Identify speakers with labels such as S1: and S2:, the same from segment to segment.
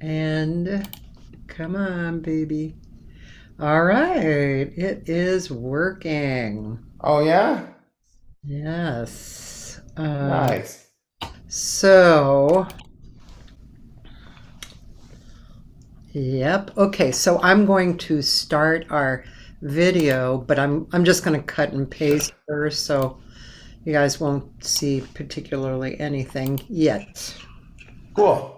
S1: And come on, baby. All right, it is working.
S2: Oh, yeah?
S1: Yes.
S2: Nice.
S1: So, yep. Okay, so I'm going to start our video, but I'm just going to cut and paste first, so you guys won't see particularly anything yet.
S2: Cool.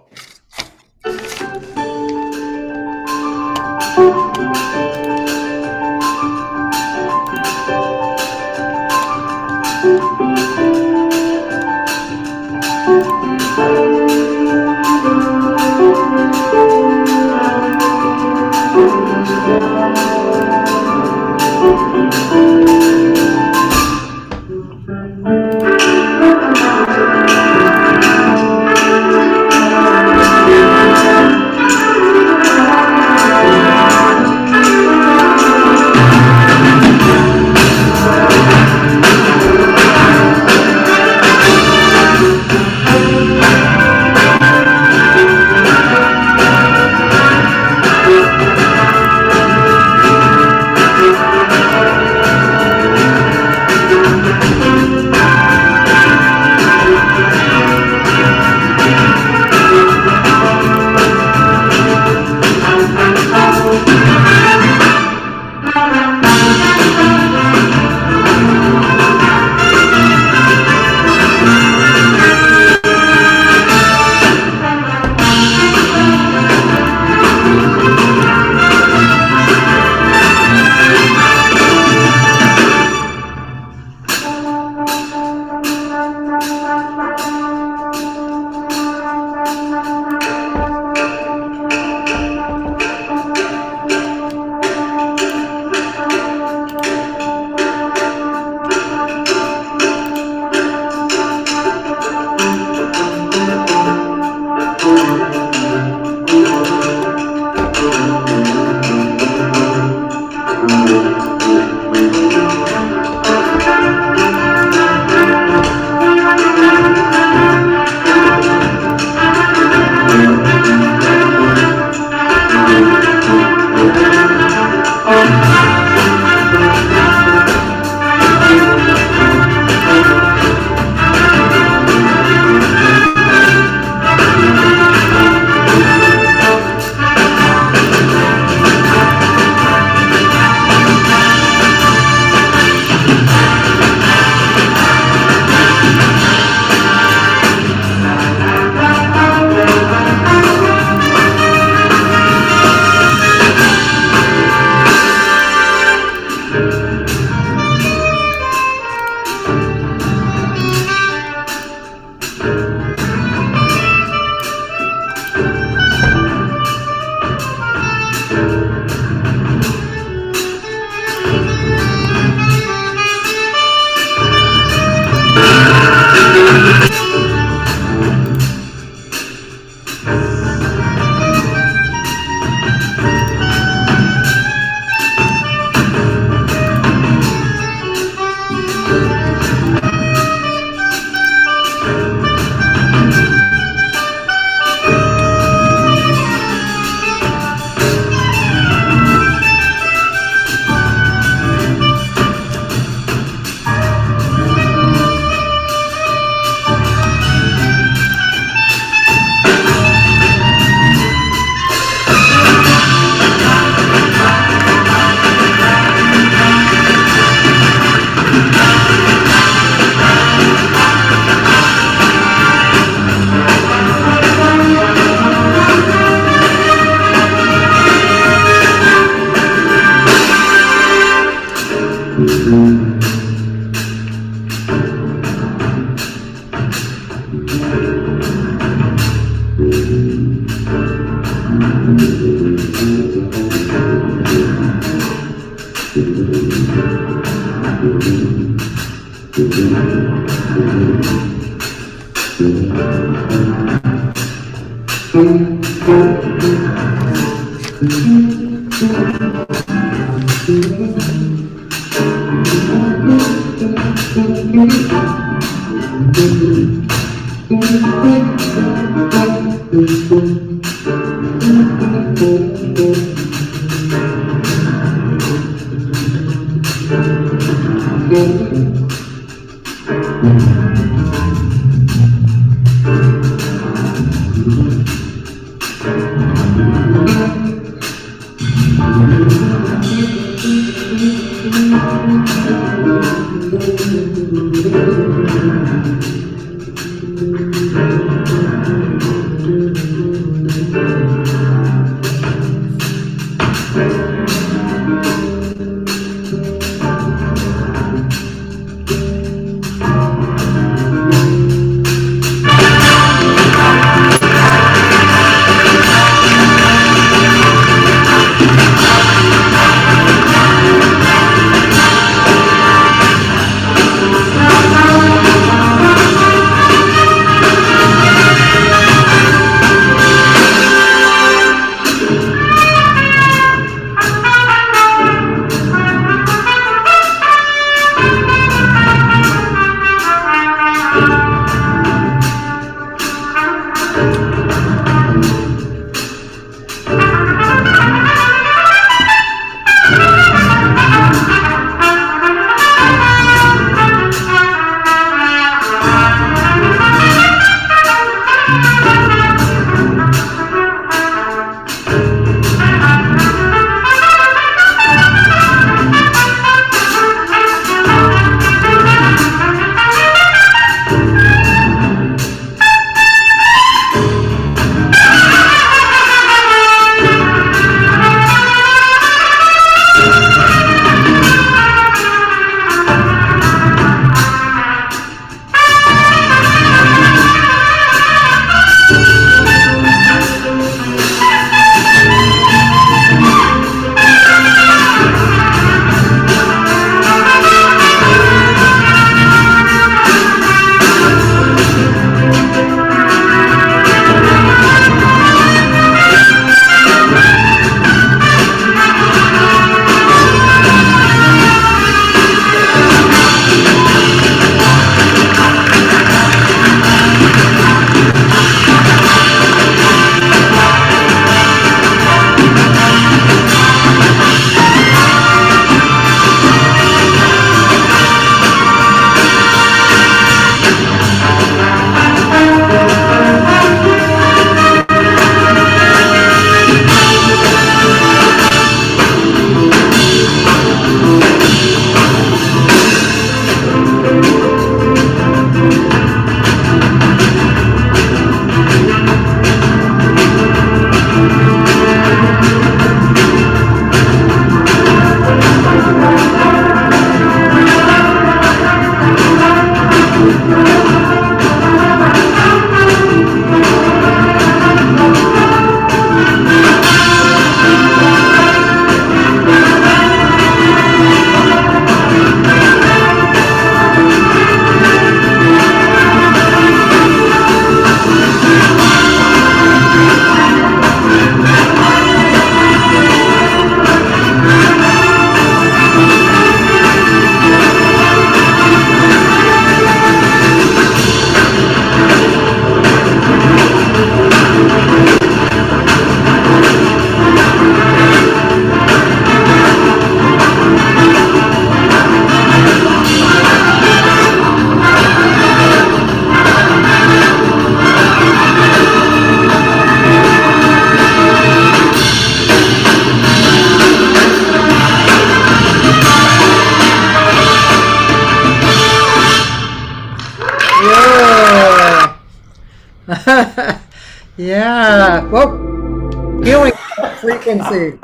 S1: Yeah. Whoa. Healing frequency.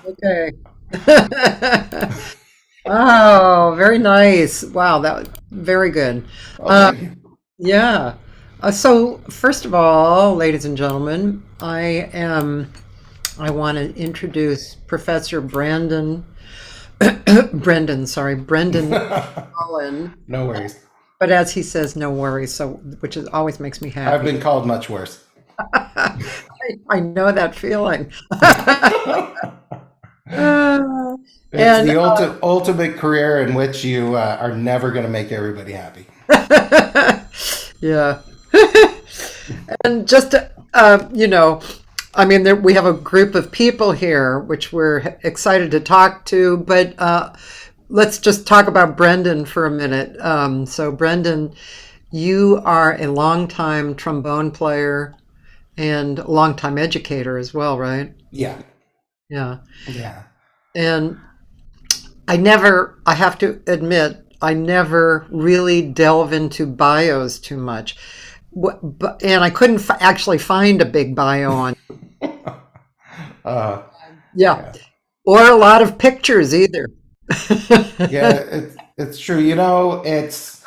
S1: Okay. Oh, very nice. Wow, that was very good.
S2: Oh, thank you.
S1: Yeah. So first of all, ladies and gentlemen, I want to introduce Professor Brendan McMULLIN.
S2: No worries.
S1: But as he says, no worries. So, which is always makes me
S2: I've
S1: happy.
S2: been called much worse.
S1: I know that feeling.
S2: It's
S1: And
S2: the ultimate career in which you are never going to make everybody happy.
S1: yeah. And just I mean, we have a group of people here, which we're excited to talk to, but let's just talk about Brendan for a minute. So Brendan, you are a longtime trombone player and a longtime educator as well, right?
S2: Yeah.
S1: Yeah.
S2: Yeah.
S1: And I have to admit, I never really delve into bios too much. And I couldn't actually find a big bio on.
S2: Uh,
S1: Yeah. Or a lot of pictures either.
S2: yeah, it's true. You know, it's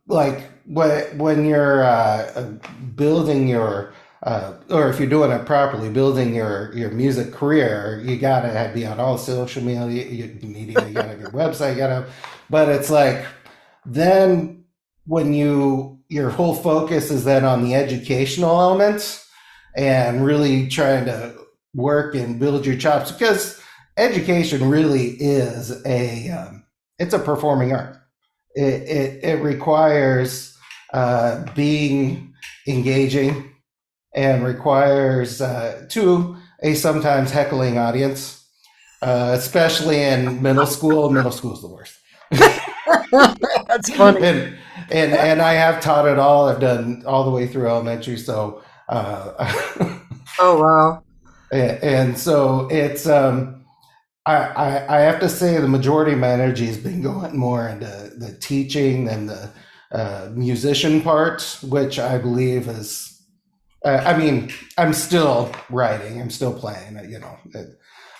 S2: like when you're building your or if you're doing it properly, building your music career, you gotta be on all social media. You gotta have your website. But it's like then when your whole focus is then on the educational elements and really trying to work and build your chops, because education really is it's a performing art. It requires being engaging, and requires to a sometimes heckling audience, especially in middle school. Middle school is the worst.
S1: That's funny.
S2: And I have taught it all. I've done all the way through elementary. So
S1: Oh wow.
S2: and so it's I have to say the majority of my energy has been going more into the teaching than the musician part, which I believe is. I mean, I'm still writing. I'm still playing.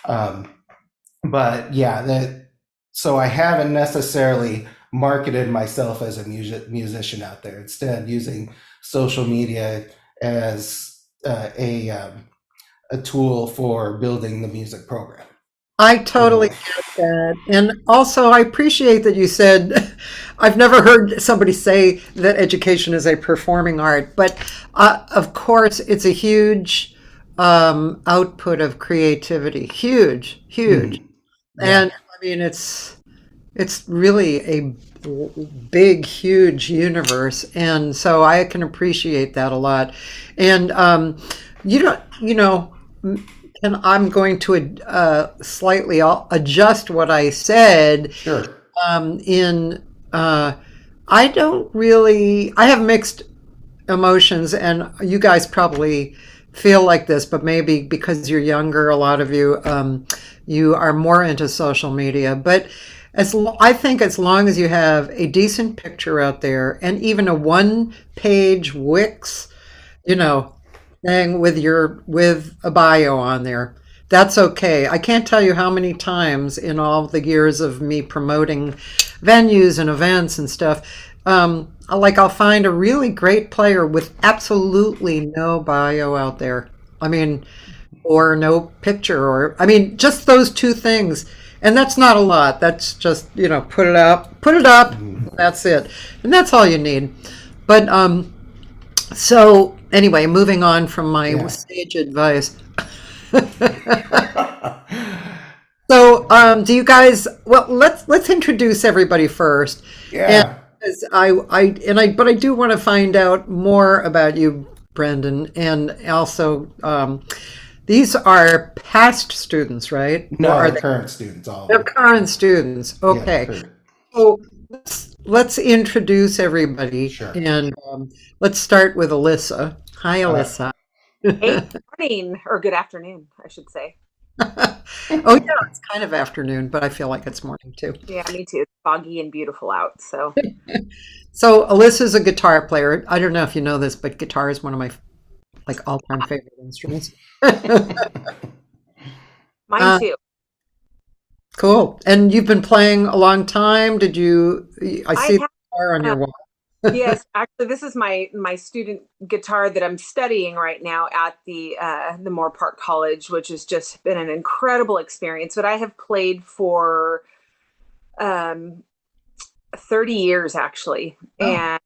S2: Um, but yeah, that. So I haven't necessarily marketed myself as a musician out there. Instead, using social media as a tool for building the music program.
S1: I totally get that. And also, I appreciate that you said, I've never heard somebody say that education is a performing art, but of course, it's a huge output of creativity. Huge, huge.
S2: Mhm.
S1: And
S2: Yeah.
S1: I mean, it's really a big, huge universe. And so I can appreciate that a lot. And you don't, and I'm going to slightly adjust what I said
S2: Sure.
S1: in I don't really I have mixed emotions, and you guys probably feel like this, but maybe because you're younger, a lot of you you are more into social media. But I think as long as you have a decent picture out there, and even a one-page Wix, you know, thing with a bio on there, that's okay. I can't tell you how many times in all the years of me promoting venues and events and stuff, like I'll find a really great player with absolutely no bio out there. I mean, or no picture, or I mean, just those two things. And that's not a lot. That's just, put it up, that's it. And that's all you need. But so anyway, moving on from my
S2: Yeah.
S1: stage advice. So do you guys? Well, let's introduce everybody first, and
S2: Yeah.
S1: as but I do want to find out more about you, Brendan, and also these are past students, right? Or
S2: No,
S1: are
S2: they're
S1: they?
S2: current students, all of
S1: They're
S2: them.
S1: current students.
S2: Yeah,
S1: Okay,
S2: current.
S1: so let's introduce everybody,
S2: Sure.
S1: and let's start with Alyssa. Hi,
S2: Uh,
S1: Alyssa.
S3: Hey, good morning or good afternoon, I should say.
S1: Oh yeah, it's kind of afternoon, but I feel like it's morning too.
S3: Yeah, me too. It's foggy and beautiful out. So
S1: So Alyssa's a guitar player. I don't know if you know this, but guitar is one of my like all-time favorite instruments.
S3: mine
S1: Uh,
S3: too.
S1: cool. And you've been playing a long time. Did you? I
S3: I
S1: see the
S3: have
S1: guitar on your wall.
S3: yes, actually this is my student guitar that I'm studying right now at the Moorpark College, which has just been an incredible experience. But I have played for um 30 years actually.
S1: Oh,
S3: And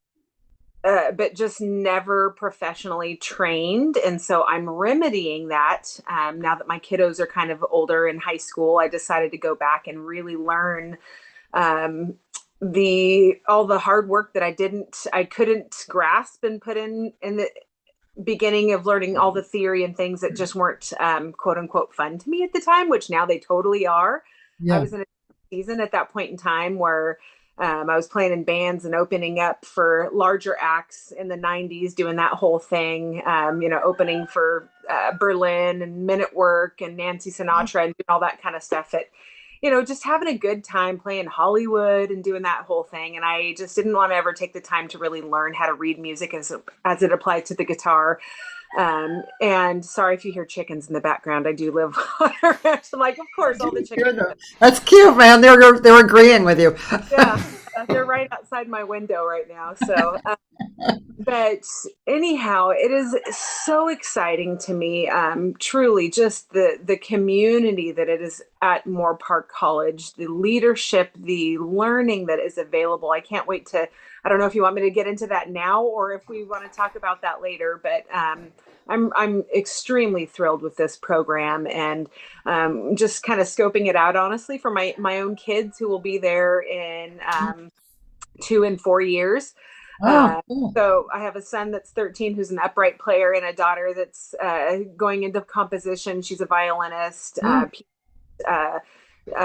S3: but just never professionally trained. And so I'm remedying that. Now that my kiddos are kind of older in high school, I decided to go back and really learn um, the all the hard work that I couldn't grasp and put in the beginning of learning all the theory and things that just weren't quote unquote fun to me at the time, which now they totally are. I
S1: yeah.
S3: was in a season at that point in time where I was playing in bands and opening up for larger acts in the 90s, doing that whole thing, opening for Berlin and Men at Work and Nancy Sinatra and doing all that kind of stuff. Just having a good time playing Hollywood and doing that whole thing. And I just didn't want to ever take the time to really learn how to read music as it applied to the guitar. And sorry if you hear chickens in the background. I do live on a ranch. I'm like, of course, all the chickens.
S1: That's cute, man. They're agreeing with you.
S3: Yeah, they're right outside my window right now. So, but anyhow, it is so exciting to me. Truly, just the community that it is at Moorpark College, the leadership, the learning that is available. I can't wait to. I don't know if you want me to get into that now or if we want to talk about that later. But I'm extremely thrilled with this program and just kind of scoping it out honestly for my own kids who will be there in 2 and 4 years.
S1: Oh, cool.
S3: So I have a son that's 13 who's an upright player and a daughter that's going into composition. She's a violinist, uh,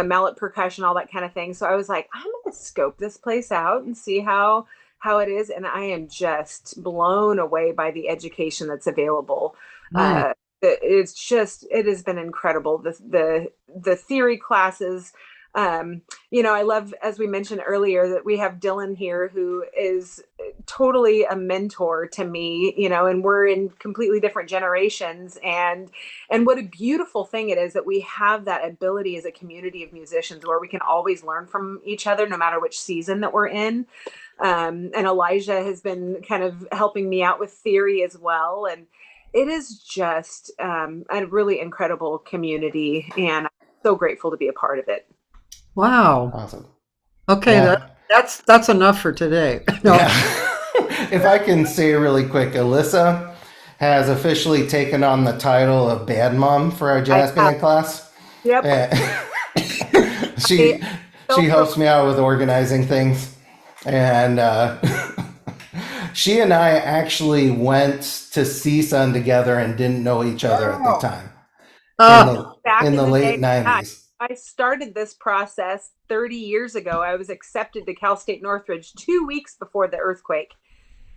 S3: mallet percussion, all that kind of thing. So I was like, I'm going to scope this place out and see how it is. And I am just blown away by the education that's available.
S1: Nice.
S3: It has been incredible. The theory classes, I love, as we mentioned earlier, that we have Dylan here, who is totally a mentor to me, and we're in completely different generations. And what a beautiful thing it is that we have that ability as a community of musicians where we can always learn from each other, no matter which season that we're in. And Elijah has been kind of helping me out with theory as well. And it is just a really incredible community. And I'm so grateful to be a part of it.
S1: Wow.
S2: Awesome.
S1: Okay,
S2: Yeah.
S1: that's enough for today. No.
S2: Yeah. If I can say really quick, Alyssa has officially taken on the title of band mom for our jazz band class.
S3: Yep.
S2: She helps me out with organizing things. And she and I actually went to CSUN together and didn't know each other at the time in the late 90s.
S3: I started this process 30 years ago. I was accepted to Cal State Northridge 2 weeks before the earthquake.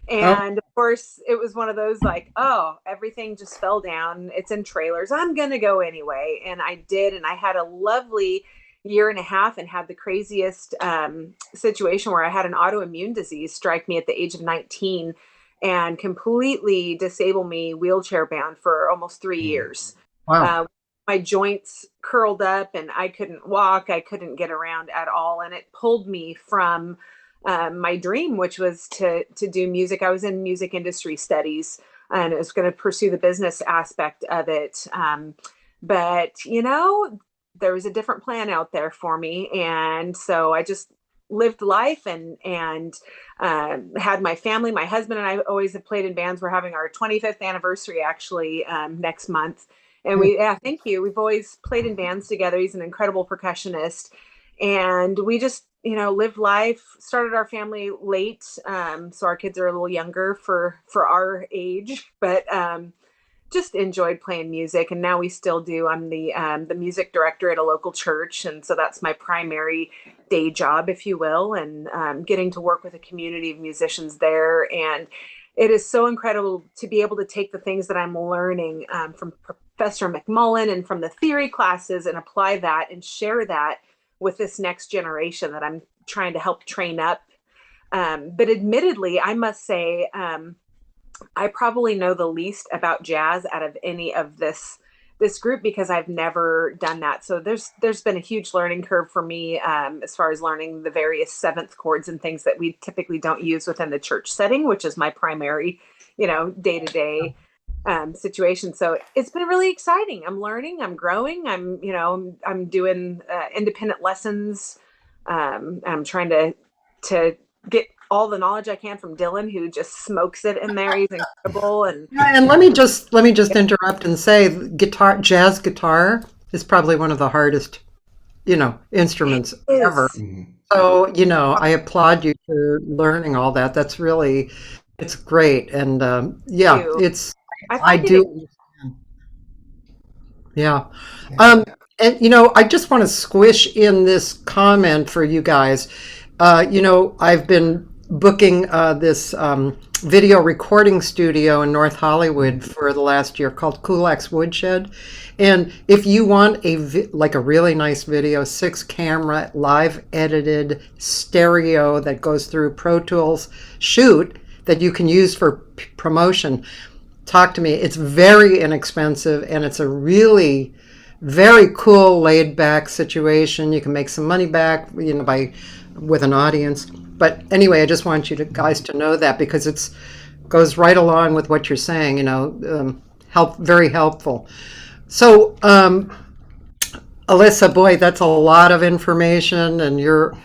S3: And of course, it was one of those like, oh, everything just fell down. It's in trailers. I'm going to go anyway. And I did. And I had a lovely year and a half and had the craziest situation where I had an autoimmune disease strike me at the age of 19 and completely disable me wheelchair bound for almost 3 years.
S1: Wow.
S3: My joints curled up and I couldn't walk. I couldn't get around at all. And it pulled me from my dream, which was to do music. I was in music industry studies and I was going to pursue the business aspect of it. But, there was a different plan out there for me. And so I just lived life and had my family. My husband and I always have played in bands. We're having our 25th anniversary actually next month. And thank you. We've always played in bands together. He's an incredible percussionist. And we just, lived life, started our family late. So our kids are a little younger for our age, but just enjoyed playing music. And now we still do. I'm the music director at a local church. And so that's my primary day job, if you will, and getting to work with a community of musicians there. And it is so incredible to be able to take the things that I'm learning from Professor McMULLIN and from the theory classes and apply that and share that with this next generation that I'm trying to help train up. But admittedly, I must say, I probably know the least about jazz out of any of this group because I've never done that. So there's been a huge learning curve for me as far as learning the various seventh chords and things that we typically don't use within the church setting, which is my primary, day-to-day situation. So it's been really exciting. I'm learning, I'm growing, I'm doing independent lessons. I'm trying to get all the knowledge I can from Dylan, who just smokes it in there. He's incredible.
S1: And let me just interrupt and say, jazz guitar is probably one of the hardest, instruments ever. So, I applaud you for learning all that. That's really, it's great. And I do. Yeah. And, I just want to squish in this comment for you guys. I've been booking this video recording studio in North Hollywood for the last year called Kulak's Woodshed. And if you want a really nice video, 6-camera, live edited stereo that goes through Pro Tools shoot that you can use for promotion, talk to me. It's very inexpensive and it's a really very cool laid back situation. You can make some money back, with an audience. But anyway, I just want you guys to know that because it goes right along with what you're saying, very helpful. So, Alyssa, boy, that's a lot of information, and your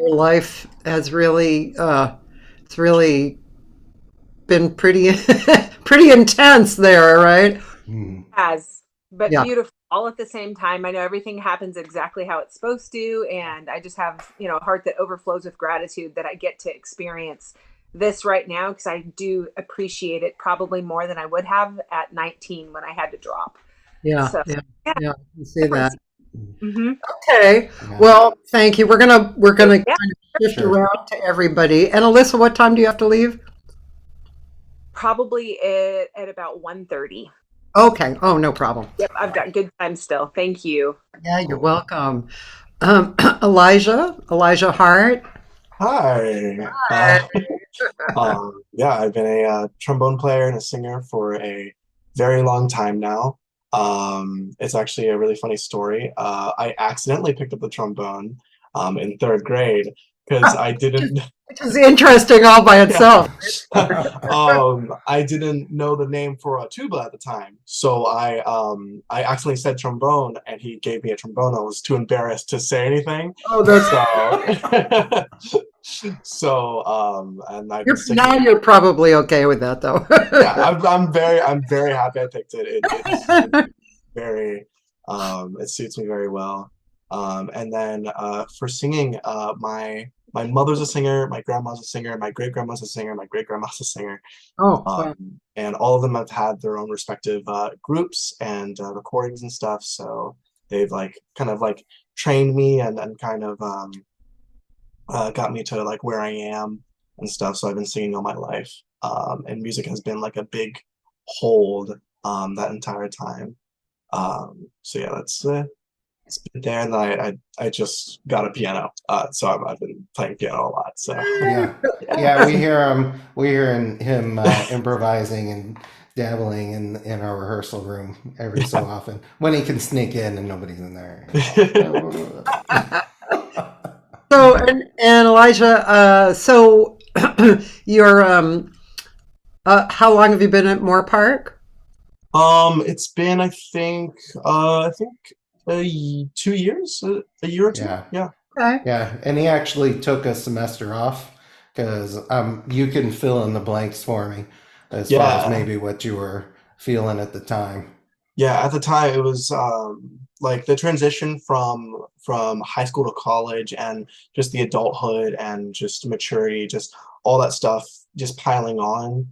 S1: life has really, it's really been pretty, pretty intense there, right?
S3: Has, but beautiful. All at the same time. I know everything happens exactly how it's supposed to. And I just have, a heart that overflows with gratitude that I get to experience this right now because I do appreciate it probably more than I would have at 19 when I had to drop.
S1: Yeah,
S3: So
S1: yeah,
S3: yeah,
S1: yeah. You see that.
S3: hmm
S1: Okay.
S2: Yeah.
S1: Well, thank you. We're gonna
S3: yeah,
S1: kind of shift
S2: Sure.
S1: around to everybody. And Alyssa, what time do you have to leave?
S3: probably at about 1:30.
S1: Okay. Oh, no problem.
S3: Yep, I've got good time still. Thank you.
S1: Yeah, you're welcome. Elijah Hart.
S4: Hi.
S1: Hi.
S4: Yeah, I've been a trombone player and a singer for a very long time now. It's actually a really funny story. I accidentally picked up the trombone in third grade because I didn't.
S1: Which is interesting all by itself.
S4: I didn't know the name for a tuba at the time, so I accidentally said trombone, and he gave me a trombone. I was too embarrassed to say anything.
S1: Oh, that's
S4: and I've been
S1: now you're probably okay with that, though.
S4: yeah, I'm very happy I picked it. It's very it suits me very well. And then for singing, my mother's a singer, my grandma's a singer, my great grandma's a singer, my great grandma's a singer.
S1: Oh, wow.
S4: And all of them have had their own respective groups and recordings and stuff. So they've kind of trained me and kind of got me to where I am and stuff. So I've been singing all my life. And music has been a big hold that entire time. So yeah, that's it's been there. And then I just got a piano. So I've been playing piano a lot. So
S2: Yeah, we hear him improvising and dabbling in our rehearsal room every so often when he can sneak in and nobody's in there.
S1: So, and Elijah, so you're how long have you been at Moorpark?
S4: It's been I think 2 years, a year or two.
S2: Yeah.
S1: Okay.
S2: Yeah, and he actually took a semester off because you can fill in the blanks for me as far as maybe what you were feeling at the time.
S4: Yeah, at the time it was the transition from high school to college and just the adulthood and just maturity, just all that stuff just piling on.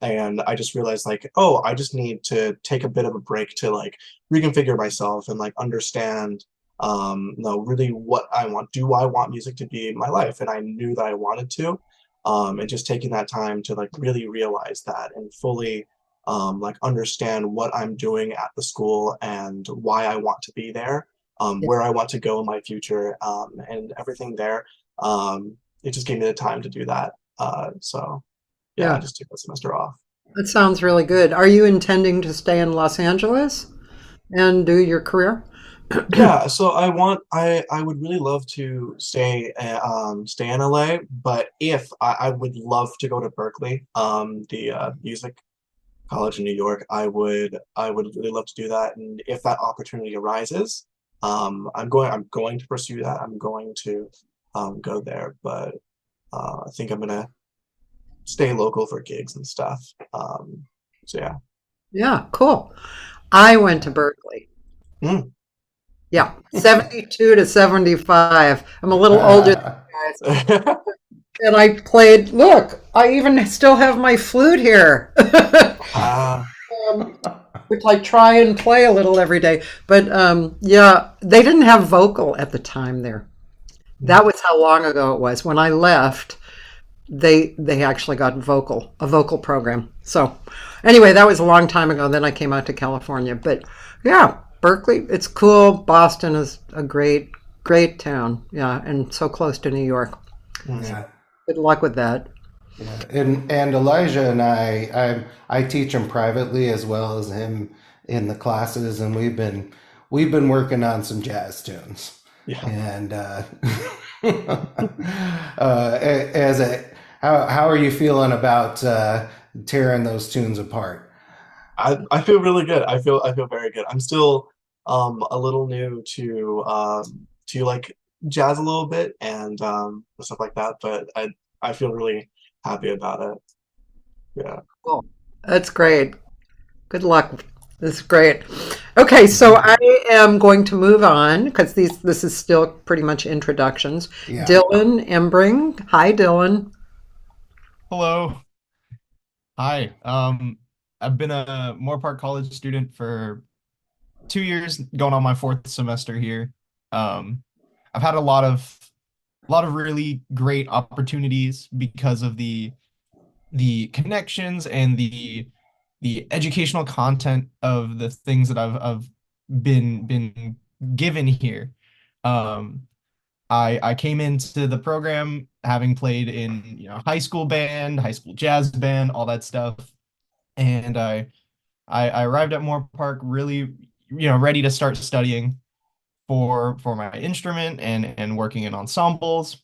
S4: And I just realized oh, I just need to take a bit of a break to reconfigure myself and understand really what I want. Do I want music to be my life? And I knew that I wanted to. And just taking that time to really realize that and fully understand what I'm doing at the school and why I want to be there, where I want to go in my future, and everything there. It just gave me the time to do that. So yeah, I just took the semester off.
S1: That sounds really good. Are you intending to stay in Los Angeles and do your career?
S4: Yeah, so I would really love to stay in LA, but if I would love to go to Berkeley, the music college in New York. I would really love to do that, and if that opportunity arises, I'm going to pursue that. I'm going to go there, but I think I'm gonna stay local for gigs and stuff. So yeah.
S1: Yeah, cool. I went to Berkeley.
S4: Mm.
S1: Yeah, 72 to 75. I'm a little older than you guys. And I played, look, I even still have my flute here. Which I try and play a little every day. But yeah, they didn't have vocal at the time there. That was how long ago it was. When I left, they actually got a vocal program. So anyway, that was a long time ago. Then I came out to California. But yeah, Berkeley, it's cool. Boston is a great town. Yeah, and so close to New York.
S2: Yeah.
S1: Good luck with that.
S2: Yeah. And Elijah and I teach him privately as well as him in the classes, and we've been working on some jazz tunes.
S4: Yeah.
S2: And how are you feeling about tearing those tunes apart?
S4: I feel really good. I feel very good. I'm still a little new to jazz a little bit and stuff like that, but I feel really happy about it. Yeah.
S1: Cool. That's great. Good luck. This is great. Okay, so I am going to move on because this is still pretty much introductions.
S2: Yeah.
S1: Dylan Embring. Hi, Dylan.
S5: Hello. Hi. I've been a Moorpark College student for 2 years, going on my fourth semester here. Um, I've had a lot of really great opportunities because of the connections and the educational content of the things that I've been given here. Um, I came into the program having played in, high school band, high school jazz band, all that stuff. And I arrived at Moore Park really, ready to start studying for my instrument and working in ensembles.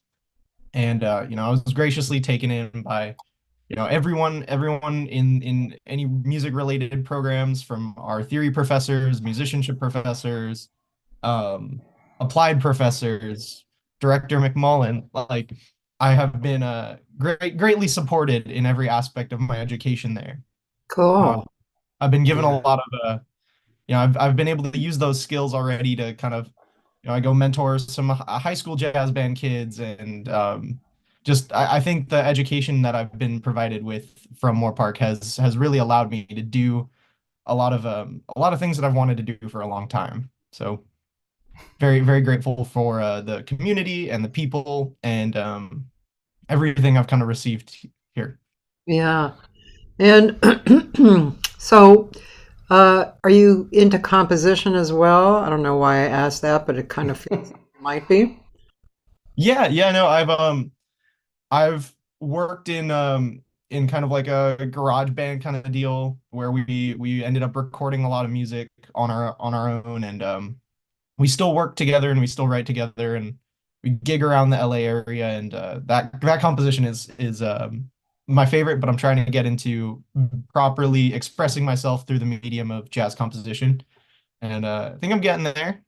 S5: And I was graciously taken in by, everyone in any music related programs, from our theory professors, musicianship professors, um, applied professors, Director McMULLIN. Like, I have been greatly supported in every aspect of my education there. Uh,
S1: Cool.
S5: I've been given a
S2: Yeah.
S5: lot of I've been able to use those skills already to kind of, I go mentor some high school jazz band kids, and just I think the education that I've been provided with from Moore Park has really allowed me to do a lot of things that I've wanted to do for a long time. So very, very grateful for the community and the people, and everything I've kind of received here.
S1: Yeah. And so, are you into composition as well? I don't know why I asked that, but it kind of feels like it might be.
S5: Yeah, yeah, no, I've worked in kind of like a garage band kind of deal where we ended up recording a lot of music on our own, and we still work together and we still write together, and we gig around the LA area, and that composition is my favorite, but I'm trying to get into properly expressing myself through the medium of jazz composition, and I think I'm getting there.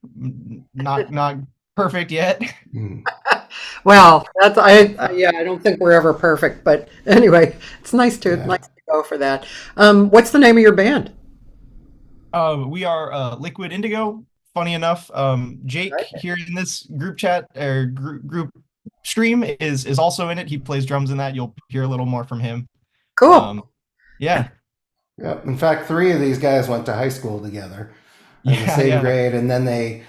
S5: Not perfect yet.
S2: Mm.
S1: Well, that's yeah, I don't think we're ever perfect, but anyway, it's
S2: Yeah.
S1: nice to go for that. What's the name of your band?
S5: We are Liquid Indigo. Funny enough, Jake here in this group chat or group stream is also in it. He plays drums in that. You'll hear a little more from him.
S1: Cool.
S5: Um, yeah,
S2: Yep. In fact, three of these guys went to high school together in the
S5: yeah,
S2: same
S5: yeah.
S2: grade, and then they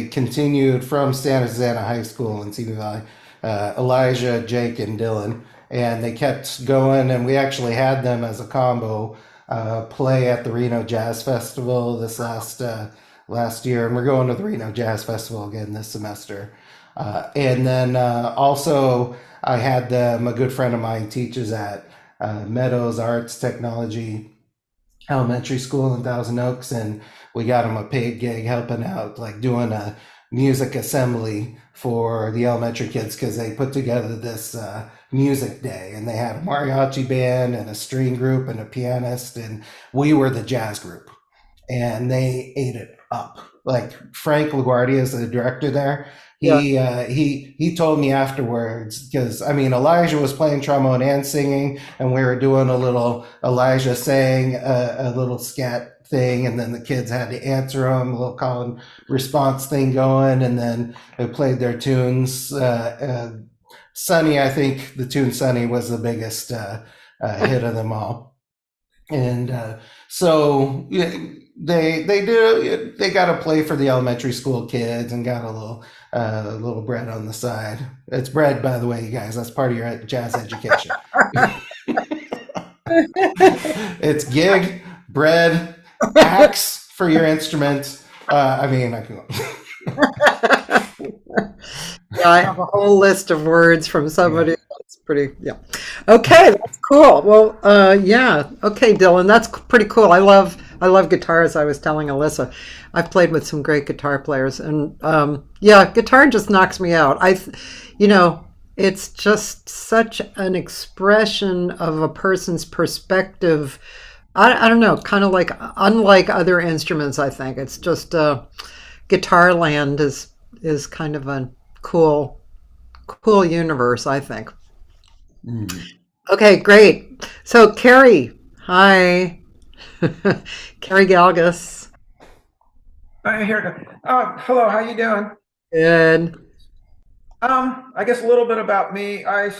S2: continued from Santa Susana High School in Simi Valley. Elijah, Jake, and Dylan, and they kept going. And we actually had them as a combo play at the Reno Jazz Festival this last year, and we're going to the Reno Jazz Festival again this semester. And then also, I had them. A good friend of mine teaches at Meadows Arts Technology Elementary School in Thousand Oaks, and we got him a paid gig helping out, like doing a music assembly for the elementary kids because they put together this music day, and they had a mariachi band and a string group and a pianist, and we were the jazz group, and they ate it up. Like Frank LaGuardia is the director there.
S1: Yeah.
S2: He told me afterwards, because I mean Elijah was playing trombone and singing, and we were doing a little. Elijah sang a little scat thing, and then the kids had to answer him, a little call and response thing going, and then they played their tunes. Sunny, I think the tune Sunny was the biggest hit of them all. And so yeah, they got to play for the elementary school kids and got a little bread on the side. It's bread, by the way, you guys. That's part of your jazz education. It's gig, bread, axe for your instrument. I mean, I can.
S1: Yeah, I have a whole list of words from somebody. That's pretty, yeah. Okay, that's cool. Well, yeah. Okay, Dylan, that's pretty cool. I love guitar, as I was telling Alyssa. I've played with some great guitar players, and yeah, guitar just knocks me out. You know, it's just such an expression of a person's perspective. I don't know, kind of like unlike other instruments. I think it's just guitar land is kind of a cool universe, I think.
S2: Mm.
S1: Okay, great. So Carrie, hi. Carrie Galgus.
S6: Here it goes. Hello, how you doing?
S1: Good.
S6: I guess a little bit about me. I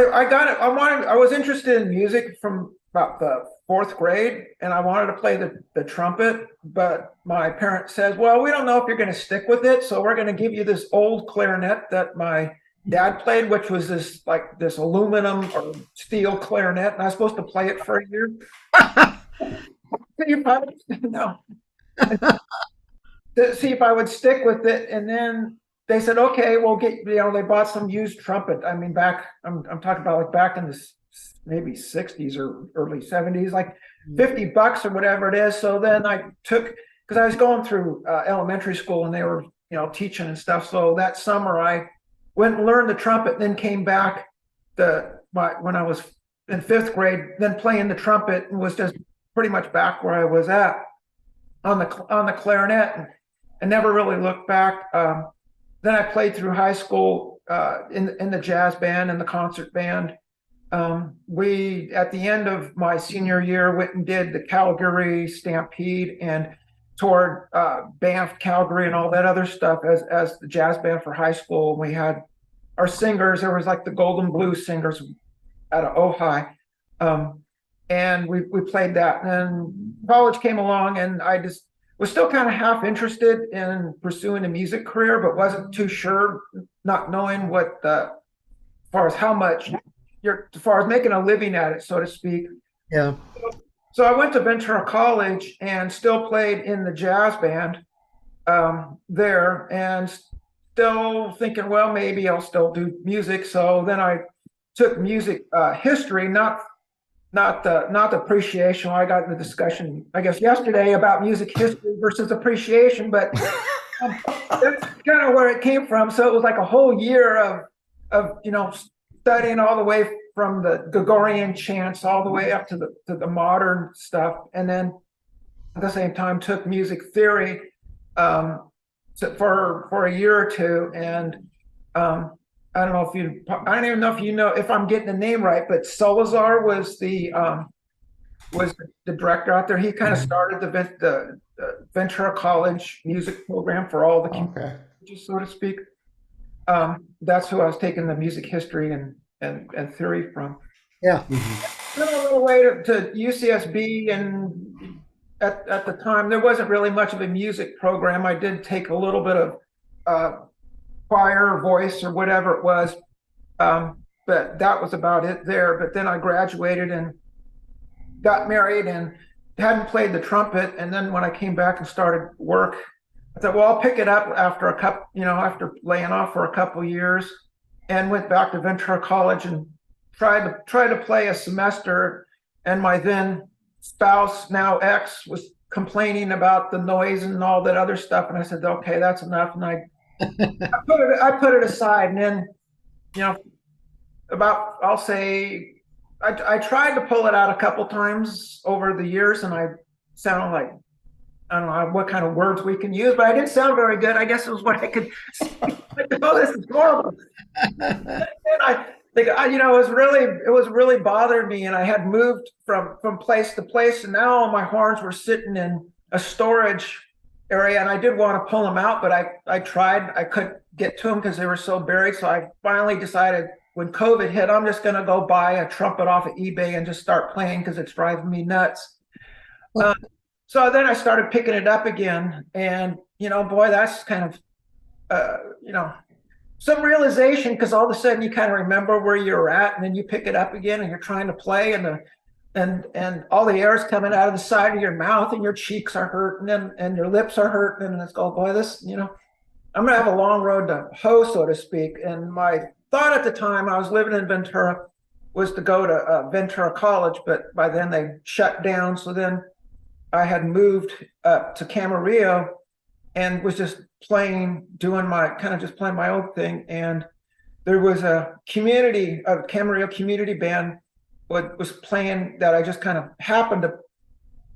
S6: I got it. I was interested in music from about the fourth grade, and I wanted to play the trumpet, but my parent says, well, we don't know if you're going to stick with it, so we're going to give you this old clarinet that my dad played, which was this aluminum or steel clarinet, and I was supposed to play it for a year. You probably no. To see if I would stick with it, and then they said, okay, we'll get, they bought some used trumpet. I mean, I'm talking about like back in the maybe 60s or early 70s, like $50 or whatever it is. So then I took, because I was going through elementary school and they were, teaching and stuff. So that summer I went and learned the trumpet, and then came back when I was in fifth grade, then playing the trumpet, and was just pretty much back where I was at on the clarinet, and never really looked back. Then I played through high school in the jazz band and the concert band. We, at the end of my senior year, went and did the Calgary Stampede and toured Banff, Calgary, and all that other stuff as the jazz band for high school. We had our singers. There was like the Golden Blues singers out of Ojai, and we played that. And then college came along, and I just was still kind of half interested in pursuing a music career, but wasn't too sure, not knowing what as far as how much as far as making a living at it, so to speak.
S1: Yeah.
S6: So I went to Ventura College and still played in the jazz band there, and still thinking, well, maybe I'll still do music. So then I took music history, not the appreciation. I got in the discussion, I guess, yesterday about music history versus appreciation, but that's kind of where it came from. So it was like a whole year of studying all the way from the Gregorian chants all the way up to the modern stuff, and then at the same time took music theory for a year or two. And I don't even know if I'm getting the name right, but Salazar was the director out there. He kind of started the Ventura College music program for all the colleges, so to speak. That's who I was taking the music history and theory from.
S1: Yeah.
S6: Then a little way to UCSB, and at the time there wasn't really much of a music program. I did take a little bit of choir, voice, or whatever it was, but that was about it there. But then I graduated and got married and hadn't played the trumpet. And then when I came back and started work, I thought, well, I'll pick it up after after laying off for a couple of years, and went back to Ventura College and tried to play a semester. And my then spouse, now ex, was complaining about the noise and all that other stuff. And I said, okay, that's enough. And I put it aside. And then, I'll say, I tried to pull it out a couple times over the years, and I sounded like, I don't know what kind of words we can use, but I didn't sound very good. I guess it was what I could say. Oh, this is horrible. And I think, it was really bothering me, and I had moved from place to place, and now all my horns were sitting in a storage area, and I did want to pull them out, but I tried. I couldn't get to them because they were so buried. So I finally decided, when COVID hit, I'm just going to go buy a trumpet off of eBay and just start playing, because it's driving me nuts. So then I started picking it up again, and boy, that's kind of some realization, because all of a sudden you kind of remember where you're at, and then you pick it up again and you're trying to play, and all the air is coming out of the side of your mouth, and your cheeks are hurting, and your lips are hurting, and it's boy, this, I'm gonna have a long road to hoe, so to speak. And my thought at the time, I was living in Ventura, was to go to Ventura College, but by then they shut down. So then I had moved up to Camarillo and was just doing my own thing. And there was a Camarillo community band was playing that I just kind of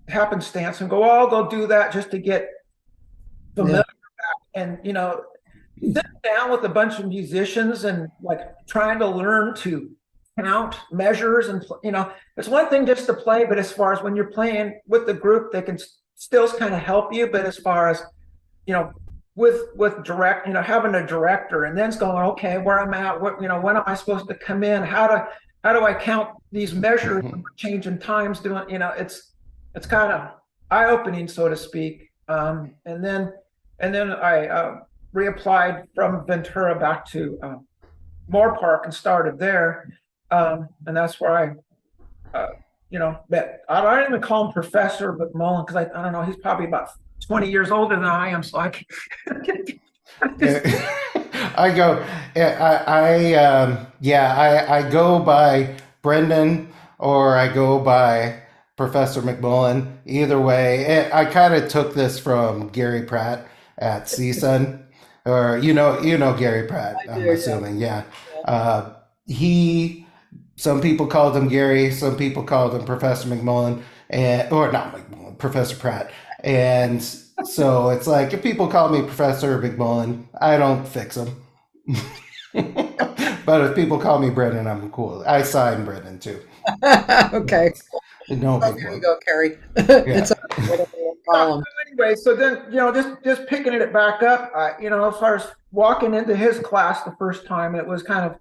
S6: happenstance and go, oh, I'll go do that just to get familiar. Yeah. And, sitting down with a bunch of musicians and like trying to learn to count measures, and it's one thing just to play, but as far as when you're playing with the group, they can still kind of help you. But as far as with direct, having a director, and then it's going, okay, where I'm at, what, when am I supposed to come in? How do I count these measures, changing times, doing, it's kind of eye-opening, so to speak. And then I reapplied from Ventura back to Moorpark and started there. And that's where met, I don't even call him Professor McMULLin, because I don't know, he's probably about 20 years older than I am, so I can.
S2: I go, I go by Brendan, or I go by Professor McMULLin. Either way, I kind of took this from Gary Pratt at CSUN, or you know Gary Pratt. I'm assuming, yeah. Some people called him Gary, some people called him Professor McMULLin, or not McMULLin, Professor Pratt. And so it's like, if people call me Professor McMULLin, I don't fix them. But if people call me Brendan, I'm cool. I sign Brendan too.
S1: Okay.
S2: No
S1: Oh,
S2: big
S1: there you
S2: one.
S1: go, Carrie.
S2: Yeah.
S1: It's whatever you call him.
S6: Anyway, so then, just picking it back up, as far as walking into his class the first time, it was kind of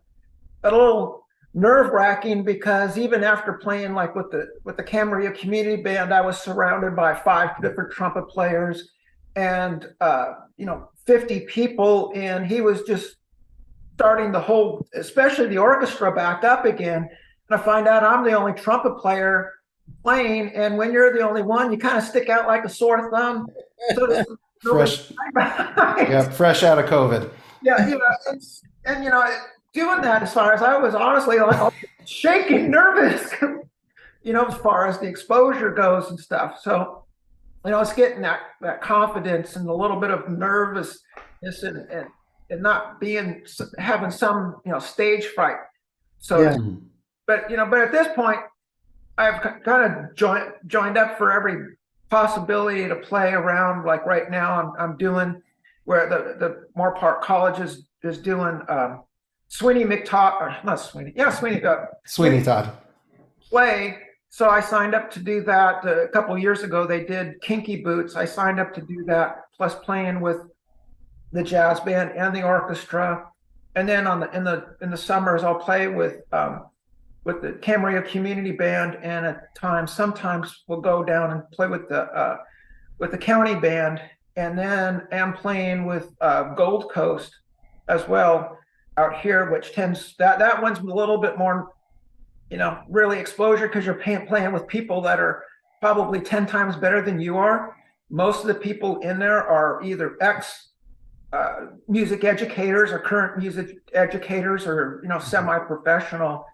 S6: a little nerve-wracking, because even after playing like with the Camarillo Community Band, I was surrounded by 5 different trumpet players and 50 people, and he was just starting the whole, especially the orchestra, back up again. And I find out I'm the only trumpet player playing, and when you're the only one, you kind of stick out like a sore thumb. So
S2: Fresh, fresh out of COVID.
S6: Yeah, doing that, as far as I was honestly like shaking, nervous, as far as the exposure goes and stuff. So, it's getting that confidence and a little bit of nervousness and not having some, stage fright. So,
S1: Yeah.
S6: but at this point, I've kind of joined up for every possibility to play around. Like right now, I'm doing where the Moorpark College is doing Sweeney McTodd, or not Sweeney,
S2: Sweeney Todd.
S6: play. So I signed up to do that a couple of years ago. They did Kinky Boots. I signed up to do that, plus playing with the jazz band and the orchestra. And then in the summers, I'll play with the Camarillo Community Band, and sometimes we'll go down and play with the county band. And then I'm playing with Gold Coast as well out here, which tends that one's a little bit more, really exposure, because you're playing with people that are probably 10 times better than you are. Most of the people in there are either ex music educators or current music educators, or semi-professional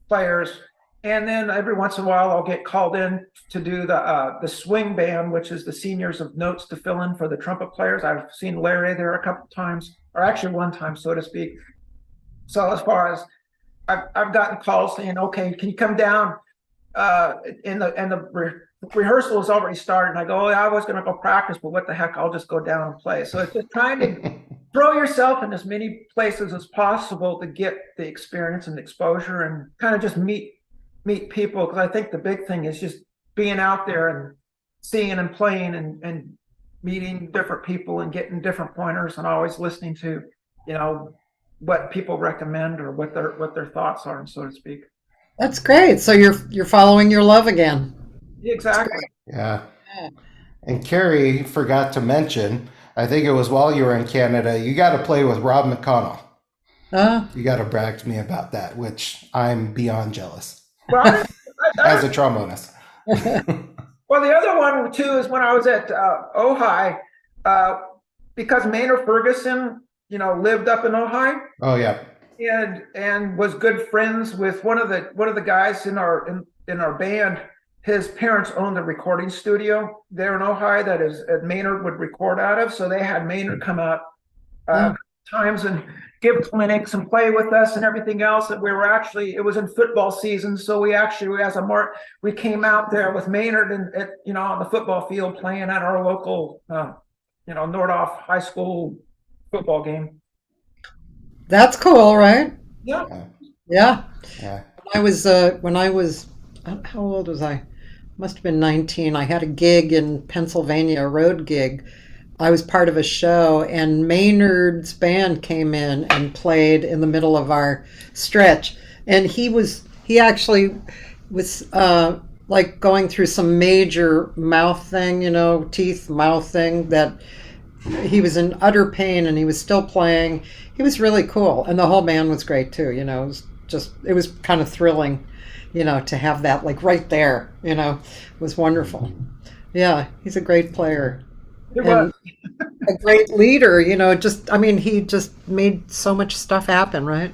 S6: players. And then every once in a while I'll get called in to do the swing band, which is the seniors of notes to fill in for the trumpet players. I've seen Larry there a couple times, or actually one time, so to speak. So as far as I've gotten calls saying, okay, can you come down? And the rehearsal has already started. And I go, I was going to go practice, but what the heck, I'll just go down and play. So it's just trying to throw yourself in as many places as possible to get the experience and exposure, and kind of just meet people. Because I think the big thing is just being out there and seeing and playing and meeting different people and getting different pointers, and always listening to, what people recommend or what their thoughts are, so to speak.
S1: That's great. So you're following your love again.
S6: Exactly.
S2: Yeah. And Carrie forgot to mention, I think it was while you were in Canada, you got to play with Rob McConnell. You got to brag to me about that, which I'm beyond jealous.
S6: Well,
S2: as a trombonist.
S6: Well, the other one too is when I was at Ojai, because Maynard Ferguson, lived up in Ojai.
S2: Oh yeah.
S6: And was good friends with one of the guys in our band. His parents owned a recording studio there in Ojai that Maynard would record out of. So they had Maynard come out times and give clinics and play with us and everything else. And it was in football season, so we came out there with Maynard and on the football field playing at our local Nordhoff High School football game.
S1: That's cool, right?
S6: Yeah.
S2: Yeah.
S1: When I was how old was I? Must have been 19. I had a gig in Pennsylvania, a road gig, I was part of a show, and Maynard's band came in and played in the middle of our stretch, and he actually was like going through some major mouth thing, teeth mouth thing, that he was in utter pain, and he was still playing. He was really cool, and the whole band was great too. It was kind of thrilling, to have that like right there. It was wonderful. Yeah, he's a great player.
S6: It
S1: And
S6: was.
S1: a great leader, he just made so much stuff happen, right?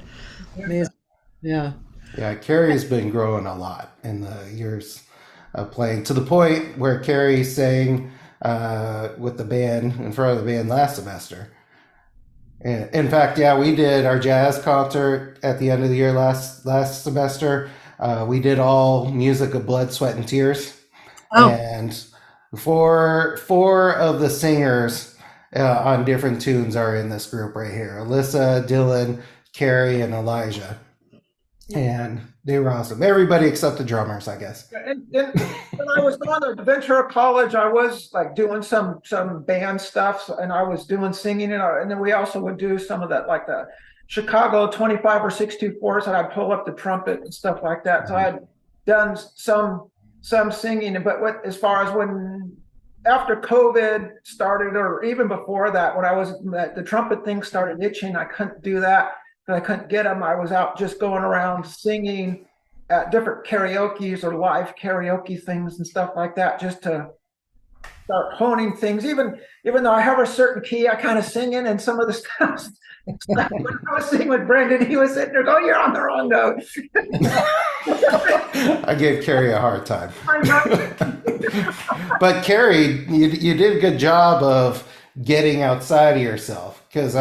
S1: Amazing. Yeah.
S2: Yeah, Carrie's been growing a lot in the years of playing, to the point where Carrie sang with the band, in front of the band, last semester. And in fact, yeah, we did our jazz concert at the end of the year last semester. We did all music of blood, sweat, and tears.
S1: Oh,
S2: And four of the singers on different tunes are in this group right here: Alyssa, Dylan, Carrie, and Elijah. And they were awesome. Everybody except the drummers, I guess.
S6: And when I was on at Ventura College, I was like doing some band stuff, and I was doing singing, and then we also would do some of that, like the Chicago 25 or 624s, and I'd pull up the trumpet and stuff like that. So I had done some singing, but as far as when after COVID started, or even before that, when the trumpet thing started itching, I couldn't do that. I couldn't get them. I was out just going around singing at different karaoke's or live karaoke things and stuff like that, just to start honing things. Even though I have a certain key, I kind of sing in, and some of the stuff. When I was singing with Brendan, he was sitting there going, "You're on the wrong note."
S2: I gave Carrie a hard time. But Carrie, you did a good job of getting outside of yourself, because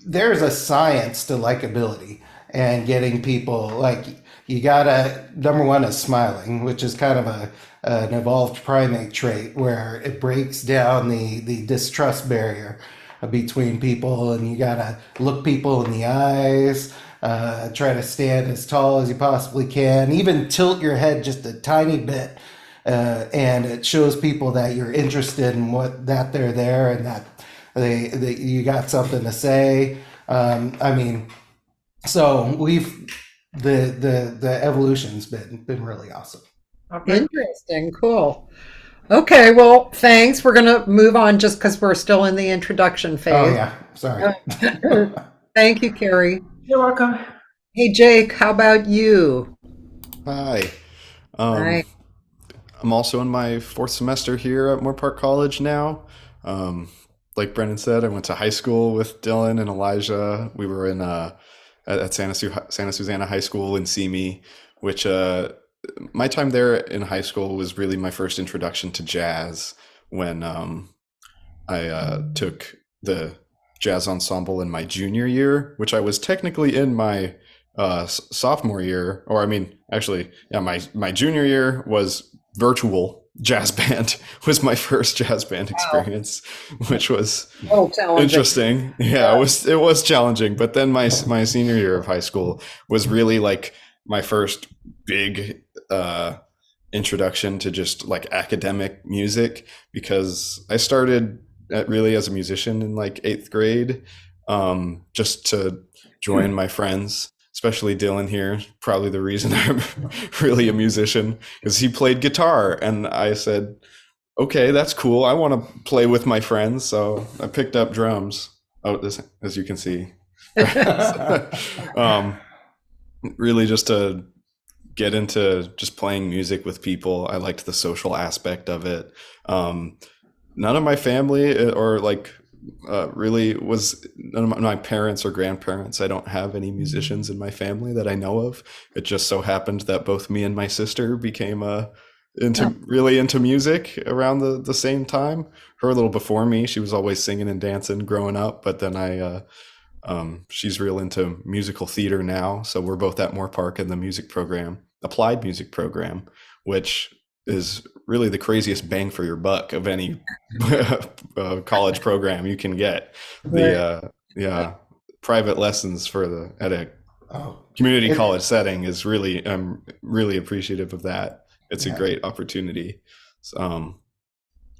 S2: there's a science to likability and getting people, like, you gotta, number one is smiling, which is kind of an evolved primate trait, where it breaks down the distrust barrier between people, and you gotta look people in the eyes, try to stand as tall as you possibly can, even tilt your head just a tiny bit, and it shows people that you're interested in that they're there, and that you got something to say. So the evolution's been really awesome.
S6: Okay.
S1: interesting. Cool. Okay, well, thanks. We're going to move on just because we're still in the introduction
S2: Oh
S1: phase.
S2: yeah, sorry.
S1: Thank you, Carrie.
S6: You're welcome.
S1: Hey, Jake, how about you?
S7: Hi.
S1: Hi.
S7: I'm also in my fourth semester here at Moorpark College now. Like Brendan said, I went to high school with Dylan and Elijah. We were at Santa Susana High School in Simi, which my time there in high school was really my first introduction to jazz, when I took the jazz ensemble in my junior year, which I was technically in my sophomore year, or my junior year was virtual jazz band was my first jazz band experience, which was interesting. Yeah, it was challenging. But then my senior year of high school was really like my first big introduction to just like academic music, because I started really as a musician in like 8th grade, just to join my friends. Especially Dylan here, probably the reason I'm really a musician, is he played guitar, and I said, okay, that's cool. I want to play with my friends. So I picked up drums. Oh, as you can see, really just to get into just playing music with people. I liked the social aspect of it. None of my family or like really was, none of my parents or grandparents, I don't have any musicians in my family that I know of. It just so happened that both me and my sister became really into music around the same time. Her a little before me. She was always singing and dancing growing up, but then she's real into musical theater now. So we're both at Moorpark in the music program, applied music program, which is really the craziest bang for your buck of any college program you can get. The private lessons at a community college setting is really, I'm really appreciative of that. It's a great opportunity.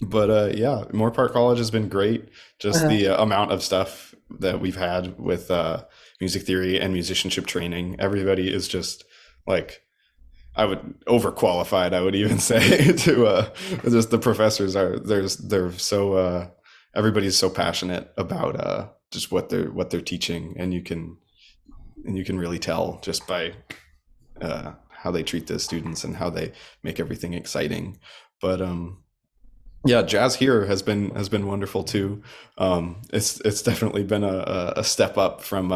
S7: But yeah, Moorpark College has been great. Just
S1: Uh-huh.
S7: the amount of stuff that we've had with music theory and musicianship training. Everybody is just like, I would overqualified, I would even say, to just the professors they're so everybody's so passionate about just what they're teaching, and you can really tell just by how they treat the students and how they make everything exciting. But yeah, jazz here has been wonderful too. It's definitely been a step up from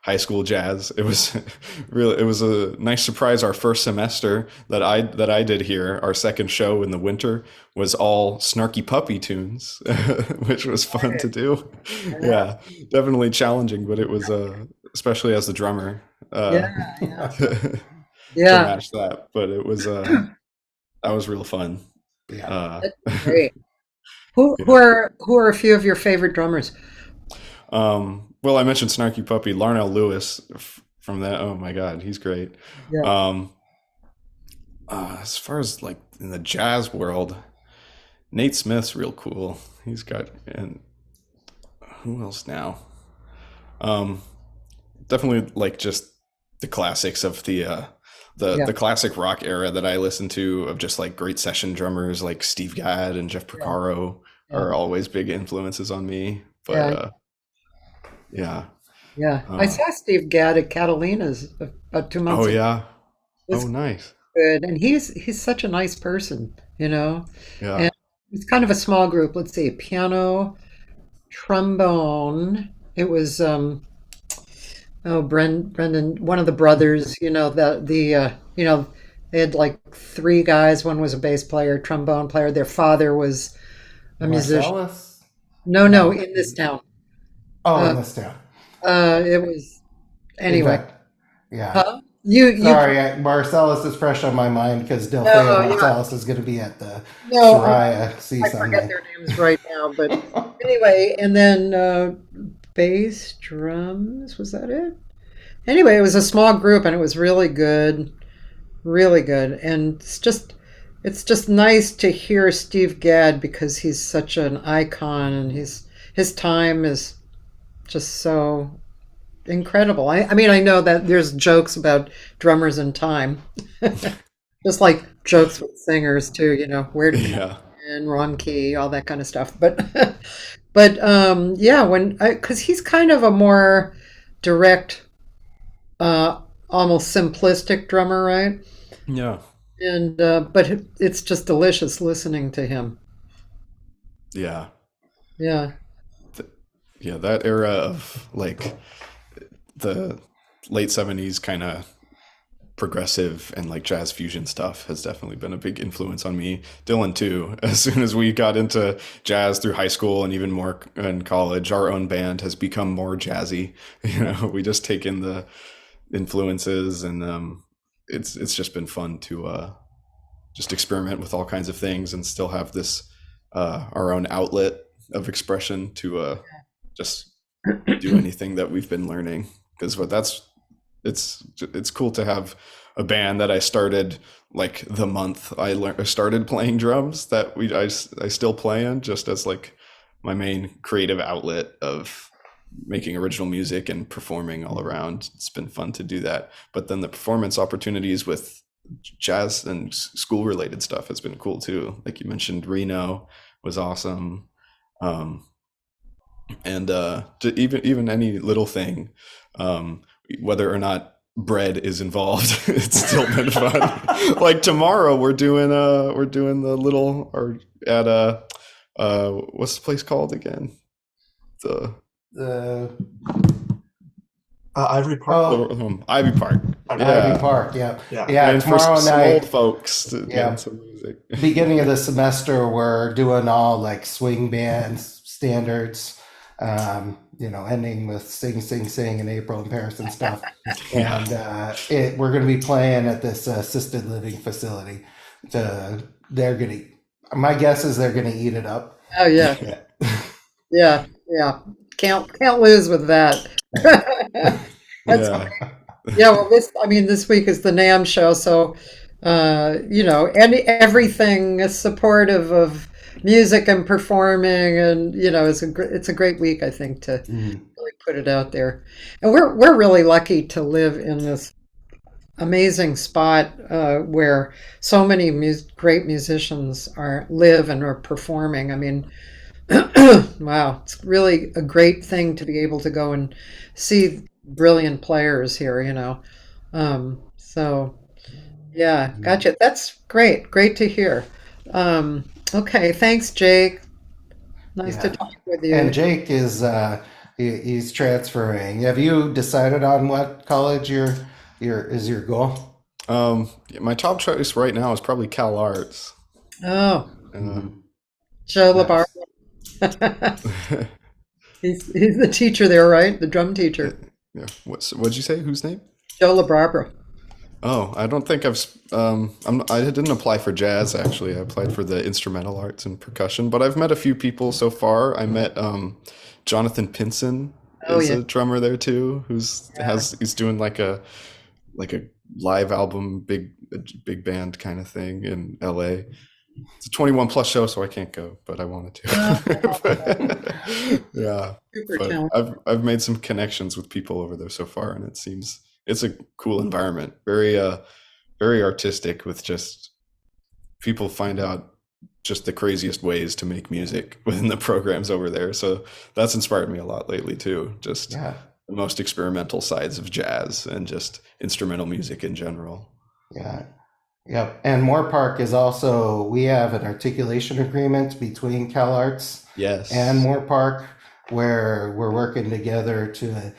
S7: high school jazz. It was it was a nice surprise. Our first semester that I did here, our second show in the winter, was all Snarky Puppy tunes, which was fun to do. Yeah, definitely challenging, but it was especially as the drummer
S1: Yeah.
S7: to
S1: Yeah.
S7: match that. But it was that was real fun.
S2: Yeah.
S1: Great. Who are a few of your favorite drummers?
S7: Well, I mentioned Snarky Puppy, Larnell Lewis from that. Oh my God, he's great.
S1: Yeah.
S7: As far as like in the jazz world, Nate Smith's real cool. He's got, and who else now? Definitely like just the classics of the classic rock era that I listen to, of just like great session drummers like Steve Gadd and Jeff Porcaro are always big influences on me. But yeah.
S1: I saw Steve Gadd at Catalina's about 2 months
S7: Oh
S1: ago.
S7: yeah.
S1: It's
S7: Oh nice.
S1: good, and he's such a nice person, you know.
S7: Yeah.
S1: And it's kind of a small group. Let's see, piano, trombone. It was Brendan, one of the brothers. You know they had like three guys. One was a bass player, trombone player. Their father was a musician.
S2: Marcellus?
S1: No, in this town.
S2: Oh, in this town.
S1: It was anyway.
S2: Yeah.
S1: Huh? You
S2: Sorry, Marcellus is fresh on my mind because
S1: No,
S2: Delphia
S1: yeah.
S2: Marcellus is going to be at the
S1: No,
S2: Soraya
S1: I forget
S2: Sunday.
S1: their names right now, but anyway, and then bass, drums, was that it? Anyway, it was a small group and it was really good, and it's just nice to hear Steve Gadd because he's such an icon, and his time is just so incredible. I mean, I know that there's jokes about drummers and time, just like jokes with singers too. You know, where to
S7: Yeah.
S1: in wrong key, all that kind of stuff. But yeah, because he's kind of a more direct, almost simplistic drummer, right?
S7: Yeah.
S1: And but it's just delicious listening to him.
S7: Yeah.
S1: Yeah.
S7: Yeah, that era of like the late 70s kind of progressive and like jazz fusion stuff has definitely been a big influence on me. Dylan too. As soon as we got into jazz through high school and even more in college, our own band has become more jazzy. You know, we just take in the influences, and it's just been fun to just experiment with all kinds of things and still have this our own outlet of expression to just do anything that we've been learning. Because it's cool to have a band that I started like the month I started playing drums that I still play in, just as like my main creative outlet of making original music and performing all around. It's been fun to do that. But then the performance opportunities with jazz and school related stuff has been cool too. Like you mentioned, Reno was awesome. And even any little thing, whether or not bread is involved, it's still been fun. Like tomorrow we're doing the little, or at what's the place called again?
S2: The
S4: Ivory Park.
S7: Ivy Park.
S2: Ivy Park, yeah.
S7: And for
S2: Tomorrow
S7: some
S2: night,
S7: old folks to get some music.
S2: beginning of the semester, we're doing all like swing bands standards. Ending with Sing, Sing, Sing in April in Paris and stuff. And we're going to be playing at this assisted living facility. My guess is they're going to eat it up.
S1: Oh yeah. Yeah. Can't lose with that. That's
S7: Yeah.
S1: yeah. Well, this week is the NAMM show, so everything is supportive of music and performing, and it's a great week, I think, to
S2: Mhm.
S1: really put it out there. And we're really lucky to live in this amazing spot where so many great musicians live and are performing. I mean, wow, it's really a great thing to be able to go and see brilliant players here. So yeah, gotcha. That's great. Great to hear. Okay, thanks, Jake. Nice to
S2: Yeah.
S1: talk with you.
S2: And Jake he's transferring. Have you decided on what college is your goal?
S7: My top choice right now is probably Cal Arts.
S1: Oh,
S2: Mhm.
S1: Joe
S2: Nice.
S1: LaBarbera. He's the teacher there, right? The drum teacher.
S7: Yeah. What'd you say? Whose name?
S1: Joe LaBarbera.
S7: Oh, I don't think I didn't apply for jazz actually. I applied for the instrumental arts and percussion, but I've met a few people so far. I met Jonathan Pinson
S1: Oh
S7: is
S1: yeah.
S7: a drummer there too, he's doing like a live album, big band kind of thing in LA. It's a 21 plus show, so I can't go, but I wanted to. Yeah,
S1: Super
S7: but
S1: talented.
S7: I've made some connections with people over there so far, and it seems it's a cool environment. Very artistic, with just people find out just the craziest ways to make music within the programs over there. So that's inspired me a lot lately too. Just
S2: Yeah.
S7: the most experimental sides of jazz and just instrumental music in general.
S2: Yeah. Yep. And Moorpark is also, we have an articulation agreement between CalArts
S7: Yes.
S2: and Moorpark, where we're working together to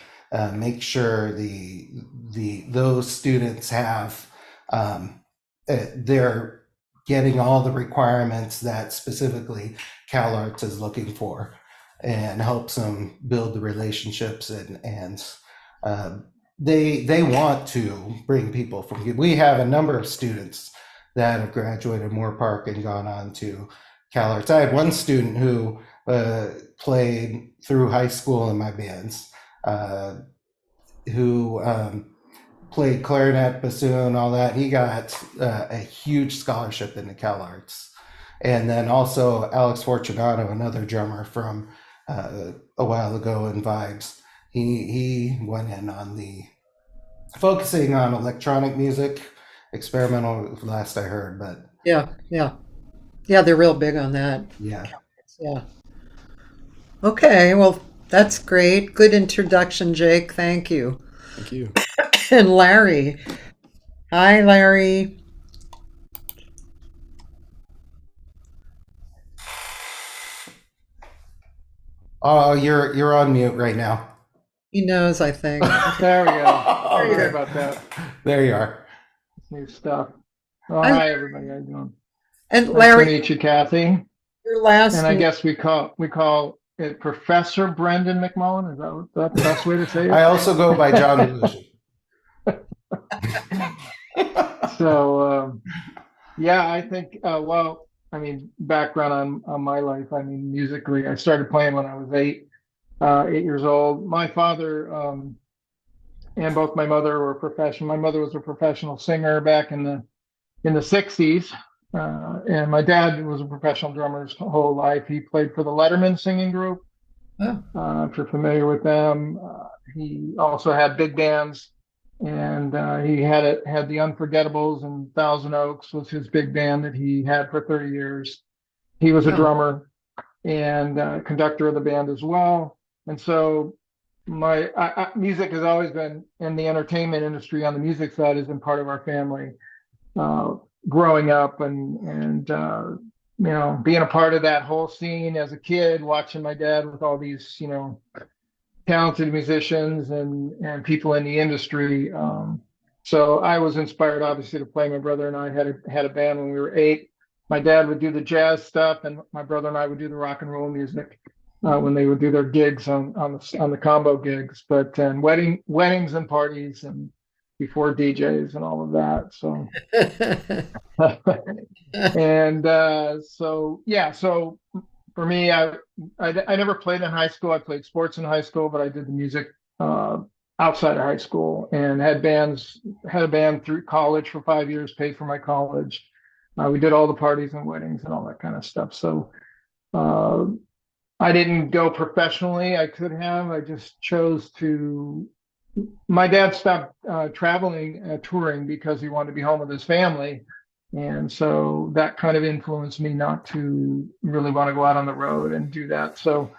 S2: make sure those students have they're getting all the requirements that specifically CalArts is looking for, and helps them build the relationships and they want to bring people from. We have a number of students that have graduated Moorpark and gone on to CalArts. I had one student who played through high school in my bands, who played clarinet, bassoon, all that. He got a huge scholarship into CalArts. And then also Alex Fortunato, another drummer from a while ago in Vibes. He went in on focusing on electronic music, experimental, last I heard, but
S1: Yeah, they're real big on that.
S2: yeah.
S1: Yeah. Okay, well, that's great. Good introduction, Jake. Thank you.
S7: Thank you.
S1: And Larry. Hi, Larry.
S2: Oh, you're on mute right now.
S1: He knows, I think.
S6: There we go.
S2: There
S6: Sorry about that.
S2: There you are.
S6: New stuff. Oh,
S1: I'm-
S6: hi, everybody. How you doing?
S1: And
S6: Nice
S1: Larry,
S6: to meet you, Kathy.
S1: your last
S6: And I
S1: name-
S6: guess we call it Professor Brendan McMULLIN. Is that the best way to say
S2: I
S6: it?
S2: also go by John Illusion.
S6: So, yeah, I think, well, I mean, background on my life. I mean, musically, I started playing when I was 8 years old. My father and both my mother were professional. My mother was a professional singer back in the 60s. And my dad was a professional drummer his whole life. He played for the Letterman singing group.
S1: Oh.
S6: If you're familiar with them, he also had big bands, and he had the Unforgettables, and Thousand Oaks was his big band that he had for 30 years. He was a
S1: Oh.
S6: drummer and conductor of the band as well. And so my music has always been in the entertainment industry. On the music side has been part of our family. Growing up and being a part of that whole scene as a kid, watching my dad with all these talented musicians and people in the industry. So I was inspired, obviously, to play. My brother and I had a band when we were 8. My dad would do the jazz stuff, and my brother and I would do the rock and roll music when they would do their gigs on the combo gigs, but weddings and parties and before DJs and all of that. So and so yeah, so for me, I never played in high school. I played sports in high school, but I did the music outside of high school, and had a band through college for 5 years, paid for my college. We did all the parties and weddings and all that kind of stuff. So uh, I didn't go professionally. I could have. I just chose to. My dad stopped traveling, touring because he wanted to be home with his family. And so that kind of influenced me not to really want to go out on the road and do that. So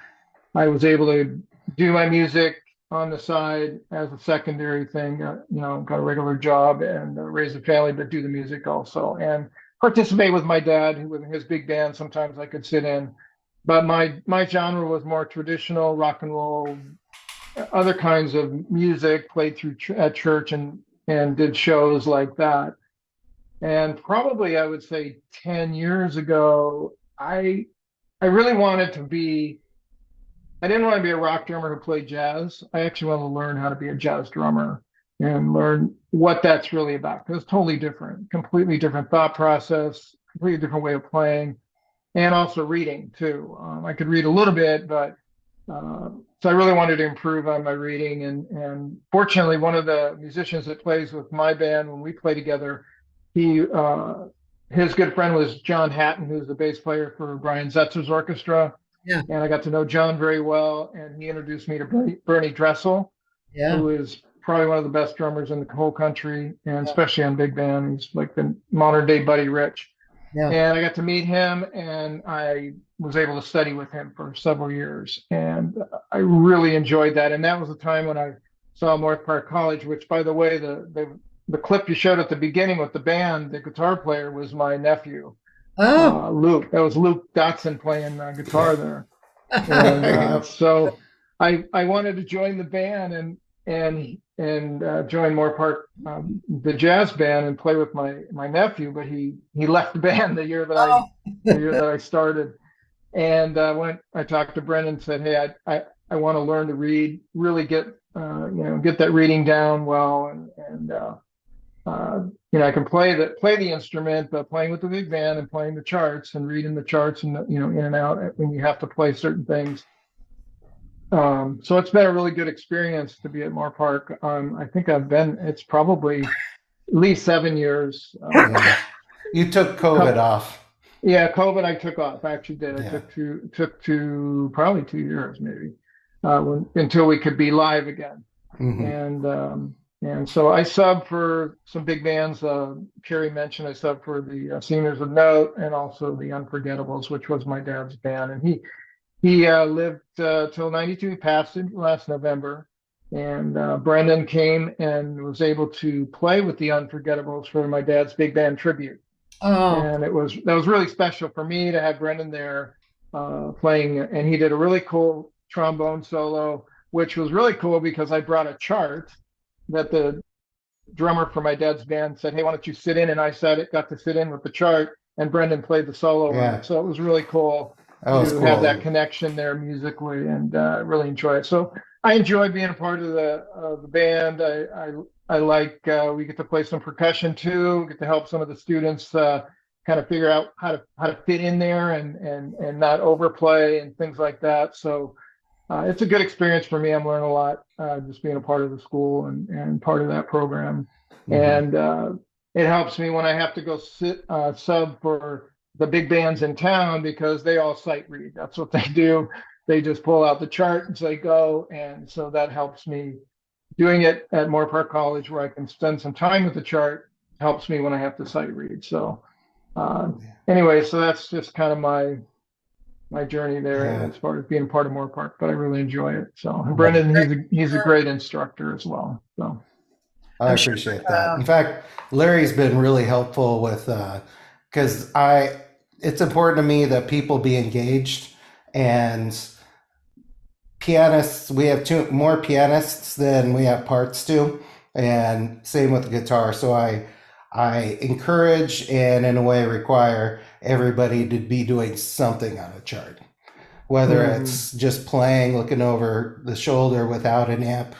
S6: I was able to do my music on the side as a secondary thing, got a regular job and raise a family, but do the music also and participate with my dad with his big band. Sometimes I could sit in, but my genre was more traditional rock and roll, other kinds of music, played through at church and did shows like that. And probably I would say 10 years ago, I really wanted to be, I didn't want to be a rock drummer who played jazz. I actually wanted to learn how to be a jazz drummer and learn what that's really about. Because it's totally different, completely different thought process, completely different way of playing, and also reading too. I could read a little bit, but so I really wanted to improve on my reading. And fortunately, one of the musicians that plays with my band when we play together, his good friend was John Hatton, who's the bass player for Brian Setzer's orchestra.
S1: Yeah.
S6: And I got to know John very well, and he introduced me to Bernie Dressel,
S1: Yeah.
S6: who is probably one of the best drummers in the whole country, and especially on big band. He's like the modern day Buddy Rich.
S1: Yeah.
S6: And I got to meet him, and I was able to study with him for several years, and I really enjoyed that. And that was the time when I saw Moorpark College, which, by the way, the clip you showed at the beginning with the band, the guitar player was my nephew, Luke. That was Luke Dotson playing guitar there. And so I wanted to join the band and join Moorpark, the jazz band, and play with my nephew. But he left the band the year that I started. And when I talked to Brendan, said, "Hey, I want to learn to read, really get that reading down well, and I can play the instrument, but playing with the big band and playing the charts and reading the charts and in and out when you have to play certain things." So it's been a really good experience to be at Moorpark. I think it's probably at least 7 years.
S2: You took COVID off.
S6: Yeah, COVID I took off. I actually did.
S2: Yeah.
S6: I took to probably 2 years maybe until we could be live again.
S2: Mm-hmm.
S6: And so I subbed for some big bands. Carrie mentioned I subbed for the Singers of Note and also the Unforgettables, which was my dad's band. And he lived till 92. He passed it last November. And Brendan came and was able to play with the Unforgettables for my dad's big band tribute.
S1: Oh.
S6: And that was really special for me to have Brendan there playing. And he did a really cool trombone solo, which was really cool because I brought a chart that the drummer for my dad's band said, "Hey, why don't you sit in?" And I got to sit in with the chart, and Brendan played the solo.
S2: Yeah.
S6: So it was really cool to have that connection there musically, and really enjoy it. So I enjoy being a part of the band. I like we get to play some percussion too. We get to help some of the students kind of figure out how to fit in there and not overplay and things like that. So it's a good experience for me. I'm learning a lot just being a part of the school and part of that program. Mm-hmm. And it helps me when I have to go sub for the big bands in town because they all sight read. That's what they do. They just pull out the chart and say go. And so that helps me. Doing it at Moorpark College where I can spend some time with the chart helps me when I have to sight read. So anyway, so that's just kind of my journey there as far as being part of Moorpark, but I really enjoy it. So and Brendan, he's a great instructor as well. So
S2: I appreciate that. In fact, Larry's been really helpful with because it's important to me that people be engaged, and pianists, we have more pianists than we have parts to, and same with the guitar. So I encourage and in a way require everybody to be doing something on a chart, whether it's just playing, looking over the shoulder without an amp,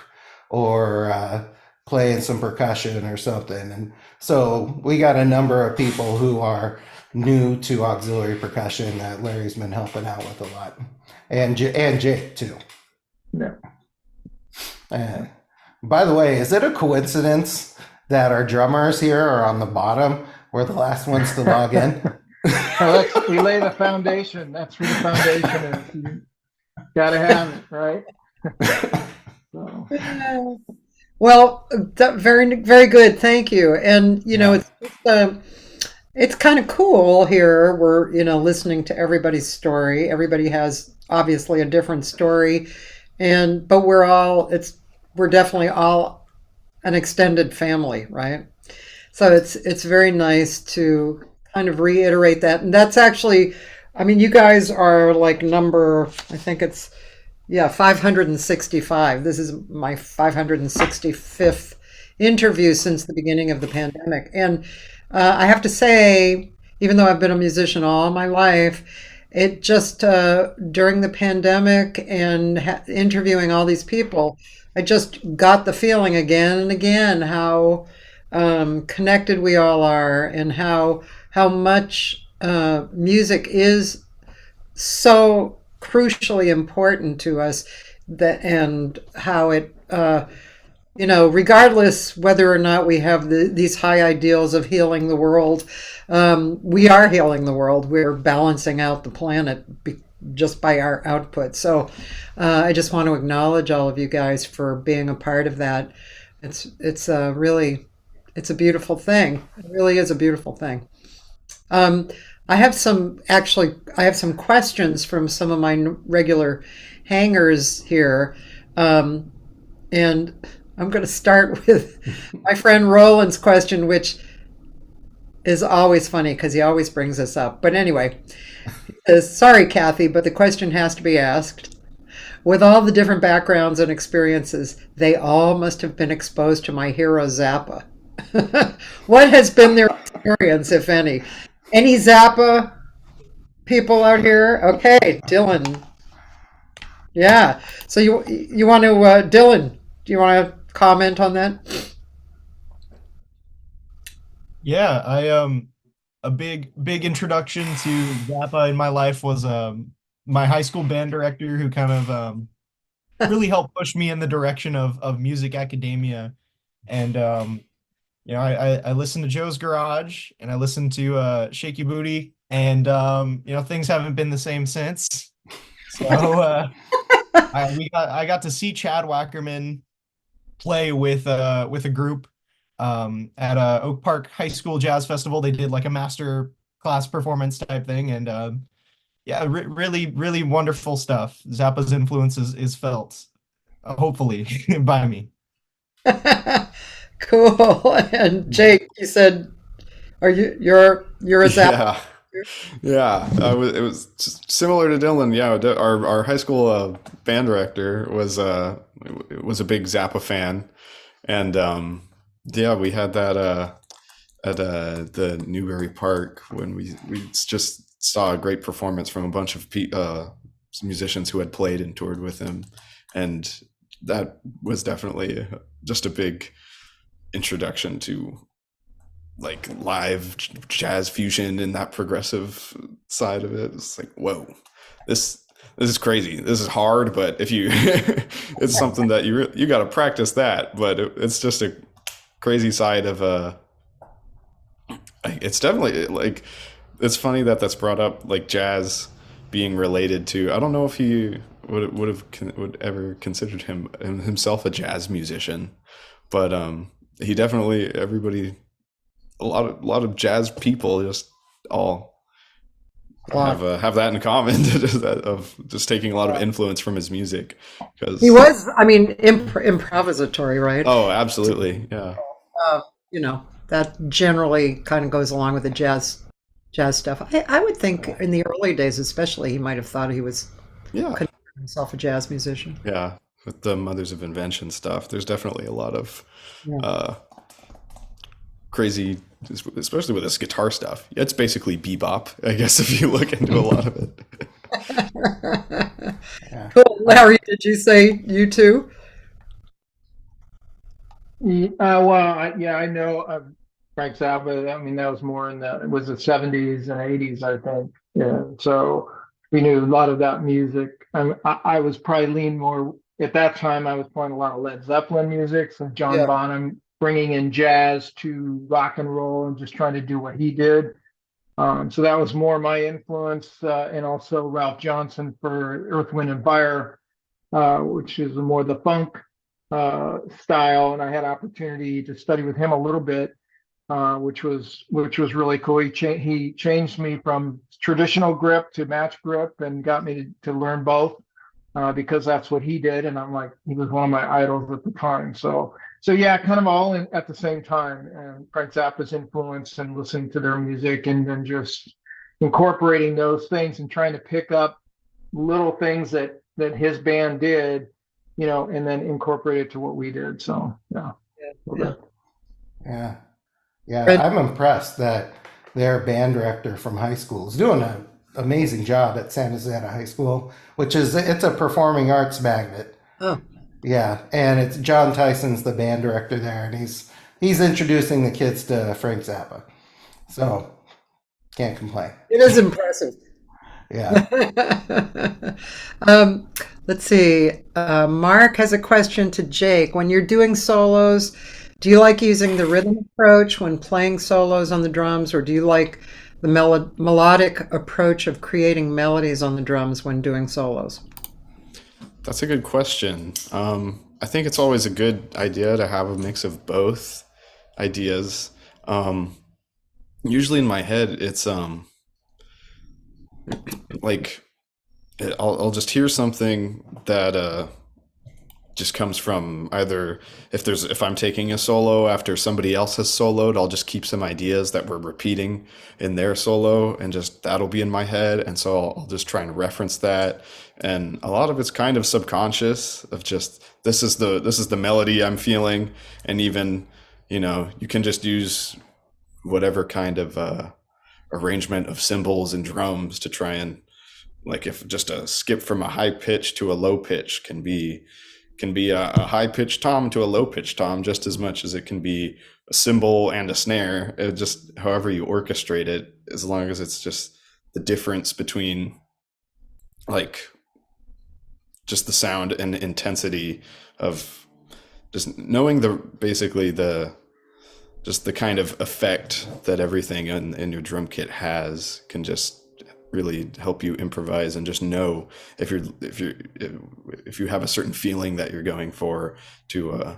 S2: or playing some percussion or something. And so we got a number of people who are new to auxiliary percussion that Larry's been helping out with a lot, and Jake too.
S6: Yeah.
S2: And by the way, is it a coincidence that our drummers here are on the bottom we're the last ones to log in.
S6: We lay the foundation. That's where the foundation is. You gotta have it, right? So.
S1: Well, very, very good. Thank you. And it's kind of cool here. We're listening to everybody's story. Everybody has obviously a different story, but we're definitely all an extended family, right? So it's very nice to kind of reiterate that. And that's actually, I mean, you guys are like number, I think it's 565. This is my 565th interview since the beginning of the pandemic. And I have to say, even though I've been a musician all my life, it just during the pandemic and interviewing all these people, I just got the feeling again and again how connected we all are, and how much music is so crucially important to us, and how it regardless whether or not we have these high ideals of healing the world, we are healing the world. We're balancing out the planet just by our output. So I just want to acknowledge all of you guys for being a part of that. It's a beautiful thing. It really is a beautiful thing. I have some questions from some of my regular hangers here. And I'm going to start with my friend Roland's question, which is always funny because he always brings this up. But anyway, sorry, Cathy, but the question has to be asked. With all the different backgrounds and experiences, they all must have been exposed to my hero Zappa. What has been their experience, if any? Any Zappa people out here? Okay, Dylan. Yeah. So you want to, Dylan? Do you want to comment on that?
S5: Yeah, a big introduction to Zappa in my life was my high school band director, who kind of really helped push me in the direction of music academia. And I listened to Joe's Garage, and I listened to Shaky Booty, and things haven't been the same since. So I got to see Chad Wackerman play with a group at Oak Park High School Jazz Festival. They did like a master class performance type thing, and really, really wonderful stuff. Zappa's influence is felt, hopefully, by me.
S1: Cool. And Jake, you said, you're a Zappa?
S7: Yeah. It was similar to Dylan. Yeah, our high school band director was a big Zappa fan, and we had that at the Newbury Park when we just saw a great performance from a bunch of musicians who had played and toured with him, and that was definitely just a big introduction to like live jazz fusion and that progressive side of it. It's like, whoa, this is crazy. This is hard, but if you it's something that you got to practice that, but it's just a crazy side of it's definitely like, it's funny that that's brought up, like jazz being related to, I don't know if he would ever considered himself a jazz musician, but he definitely, a lot of jazz people just all have that in common, of just taking a lot of influence from his music, because
S1: he was, I mean, improvisatory, right?
S7: Oh, absolutely, yeah.
S1: That generally kind of goes along with the jazz stuff. I would think in the early days, especially, he might have thought he was considering himself a jazz musician.
S7: Yeah, with the Mothers of Invention stuff, there's definitely a lot of crazy, especially with this guitar stuff. It's basically bebop, I guess, if you look into a lot of it.
S1: Cool. Larry, did you say you too?
S6: I know Frank Zappa. I mean, that was more it was the 70s and 80s, I think. Yeah, so we knew a lot of that music. I was probably lean more at that time. I was playing a lot of Led Zeppelin music, some John Bonham, bringing in jazz to rock and roll and just trying to do what he did. So that was more my influence, and also Ralph Johnson for Earth, Wind and Fire, which is more the funk style. And I had opportunity to study with him a little bit, which was really cool. He changed me from traditional grip to match grip and got me to learn both, because that's what he did. And I'm like, he was one of my idols at the time. So yeah, kind of all in at the same time. And Frank Zappa's influence and listening to their music, and then just incorporating those things and trying to pick up little things that his band did, and then incorporate it to what we did. So
S2: Yeah. I'm impressed that their band director from high school is doing an amazing job at Santa Ana High School, it's a performing arts magnet.
S1: Oh.
S2: Yeah, and it's John Tyson's the band director there, and he's introducing the kids to Frank Zappa. So can't complain.
S1: It is impressive.
S2: Yeah.
S1: Let's see. Mark has a question to Jake. When you're doing solos, do you like using the rhythm approach when playing solos on the drums, or do you like the melodic approach of creating melodies on the drums when doing solos?
S7: That's a good question. I think it's always a good idea to have a mix of both ideas. Usually in my head, it's like I'll just hear something that just comes from either if I'm taking a solo after somebody else has soloed, I'll just keep some ideas that we're repeating in their solo, and just that'll be in my head, and so I'll just try and reference that. And a lot of it's kind of subconscious of just this is the melody I'm feeling, and even you can just use whatever kind of arrangement of cymbals and drums to try and, like, if just a skip from a high pitch to a low pitch can be a high pitched tom to a low pitched tom just as much as it can be a cymbal and a snare. It just however you orchestrate it, as long as it's just the difference between like just the sound and the intensity of just knowing the kind of effect that everything in your drum kit has can just really help you improvise, and just know if you have a certain feeling that you're going for, to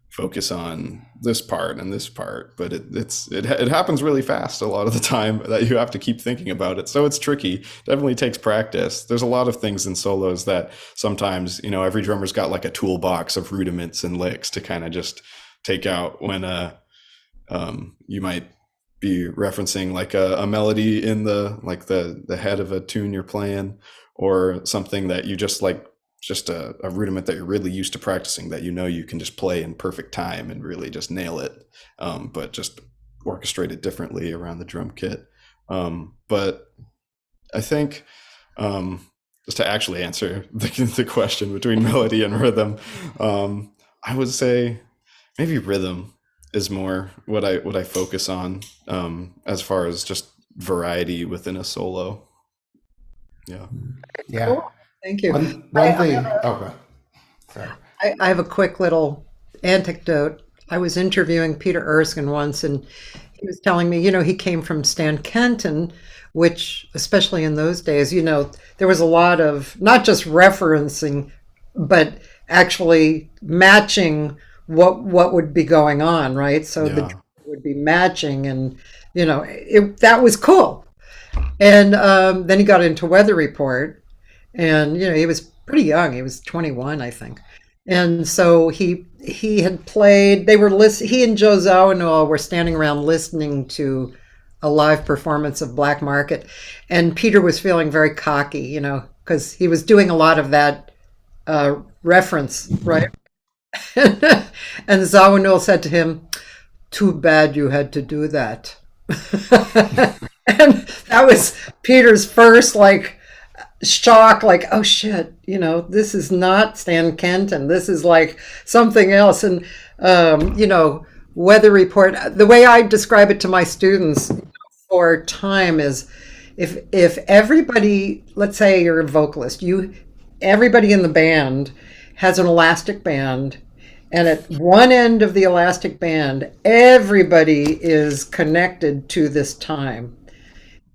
S7: focus on this part and this part. But it happens really fast a lot of the time that you have to keep thinking about it, so it's tricky. Definitely takes practice. There's a lot of things in solos that sometimes every drummer's got like a toolbox of rudiments and licks to kind of just take out when you might be referencing like a melody in the head of a tune you're playing, or something that you just like, just a rudiment that you're really used to practicing, that you can just play in perfect time and really just nail it, but just orchestrate it differently around the drum kit. But I think just to actually answer the question between melody and rhythm, I would say maybe rhythm is more what I focus on, as far as just variety within a solo. Yeah.
S1: Cool. Thank you.
S2: One thing. Okay. Sorry.
S1: I have a quick little anecdote. I was interviewing Peter Erskine once, and he was telling me, he came from Stan Kenton, which, especially in those days, there was a lot of not just referencing, but actually matching what would be going on, right? So the drum would be matching, and that was cool. And then he got into Weather Report, and he was pretty young. He was 21, I think. And so he had played. He and Joe Zawinul were standing around listening to a live performance of Black Market, and Peter was feeling very cocky, because he was doing a lot of that reference, right? And Zawinul said to him, "Too bad you had to do that." And that was Peter's first shock, oh shit, this is not Stan Kenton. This is like something else. And Weather Report, the way I describe it to my students for time is, if everybody, let's say you're a vocalist, everybody in the band has an elastic band, And at one end of the elastic band, everybody is connected to this time.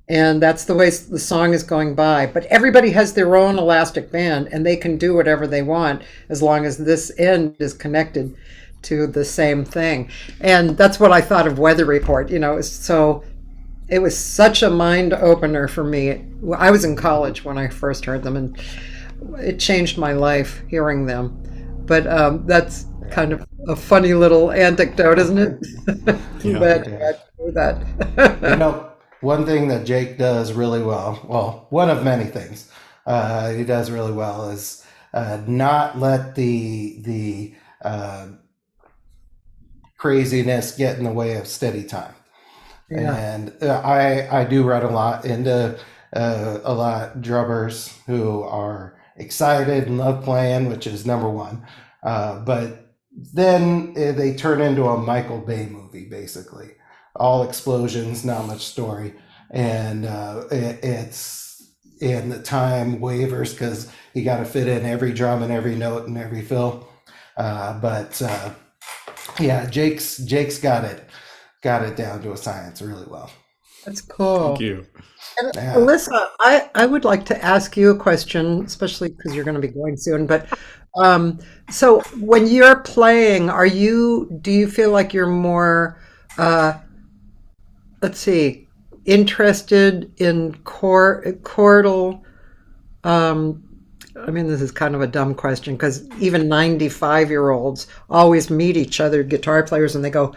S1: And that's the way the song is going by. But everybody has their own elastic band, and they can do whatever they want as long as this end is connected to the same thing. And that's what I thought of Weather Report. So it was such a mind opener for me. I was in college when I first heard them, and it changed my life hearing them. But that's kind of a funny little anecdote, isn't it?
S7: Yeah.
S1: But I do that.
S2: One thing that Jake does really well, one of many things he does really well is not let the craziness get in the way of steady time.
S1: Yeah.
S2: And I do run a lot into a lot drummers who are excited and love playing, which is number one. But then they turn into a Michael Bay movie, basically. All explosions, not much story, and the time wavers because you got to fit in every drum and every note and every fill. But Jake's got it down to a science really well.
S1: That's cool.
S7: Thank you.
S1: And Alyssa, I would like to ask you a question, especially because you're going to be going soon. But so when you're playing, do you feel like you're more interested in chordal? I mean, this is kind of a dumb question because even 95-year-olds always meet each other, guitar players, and they go,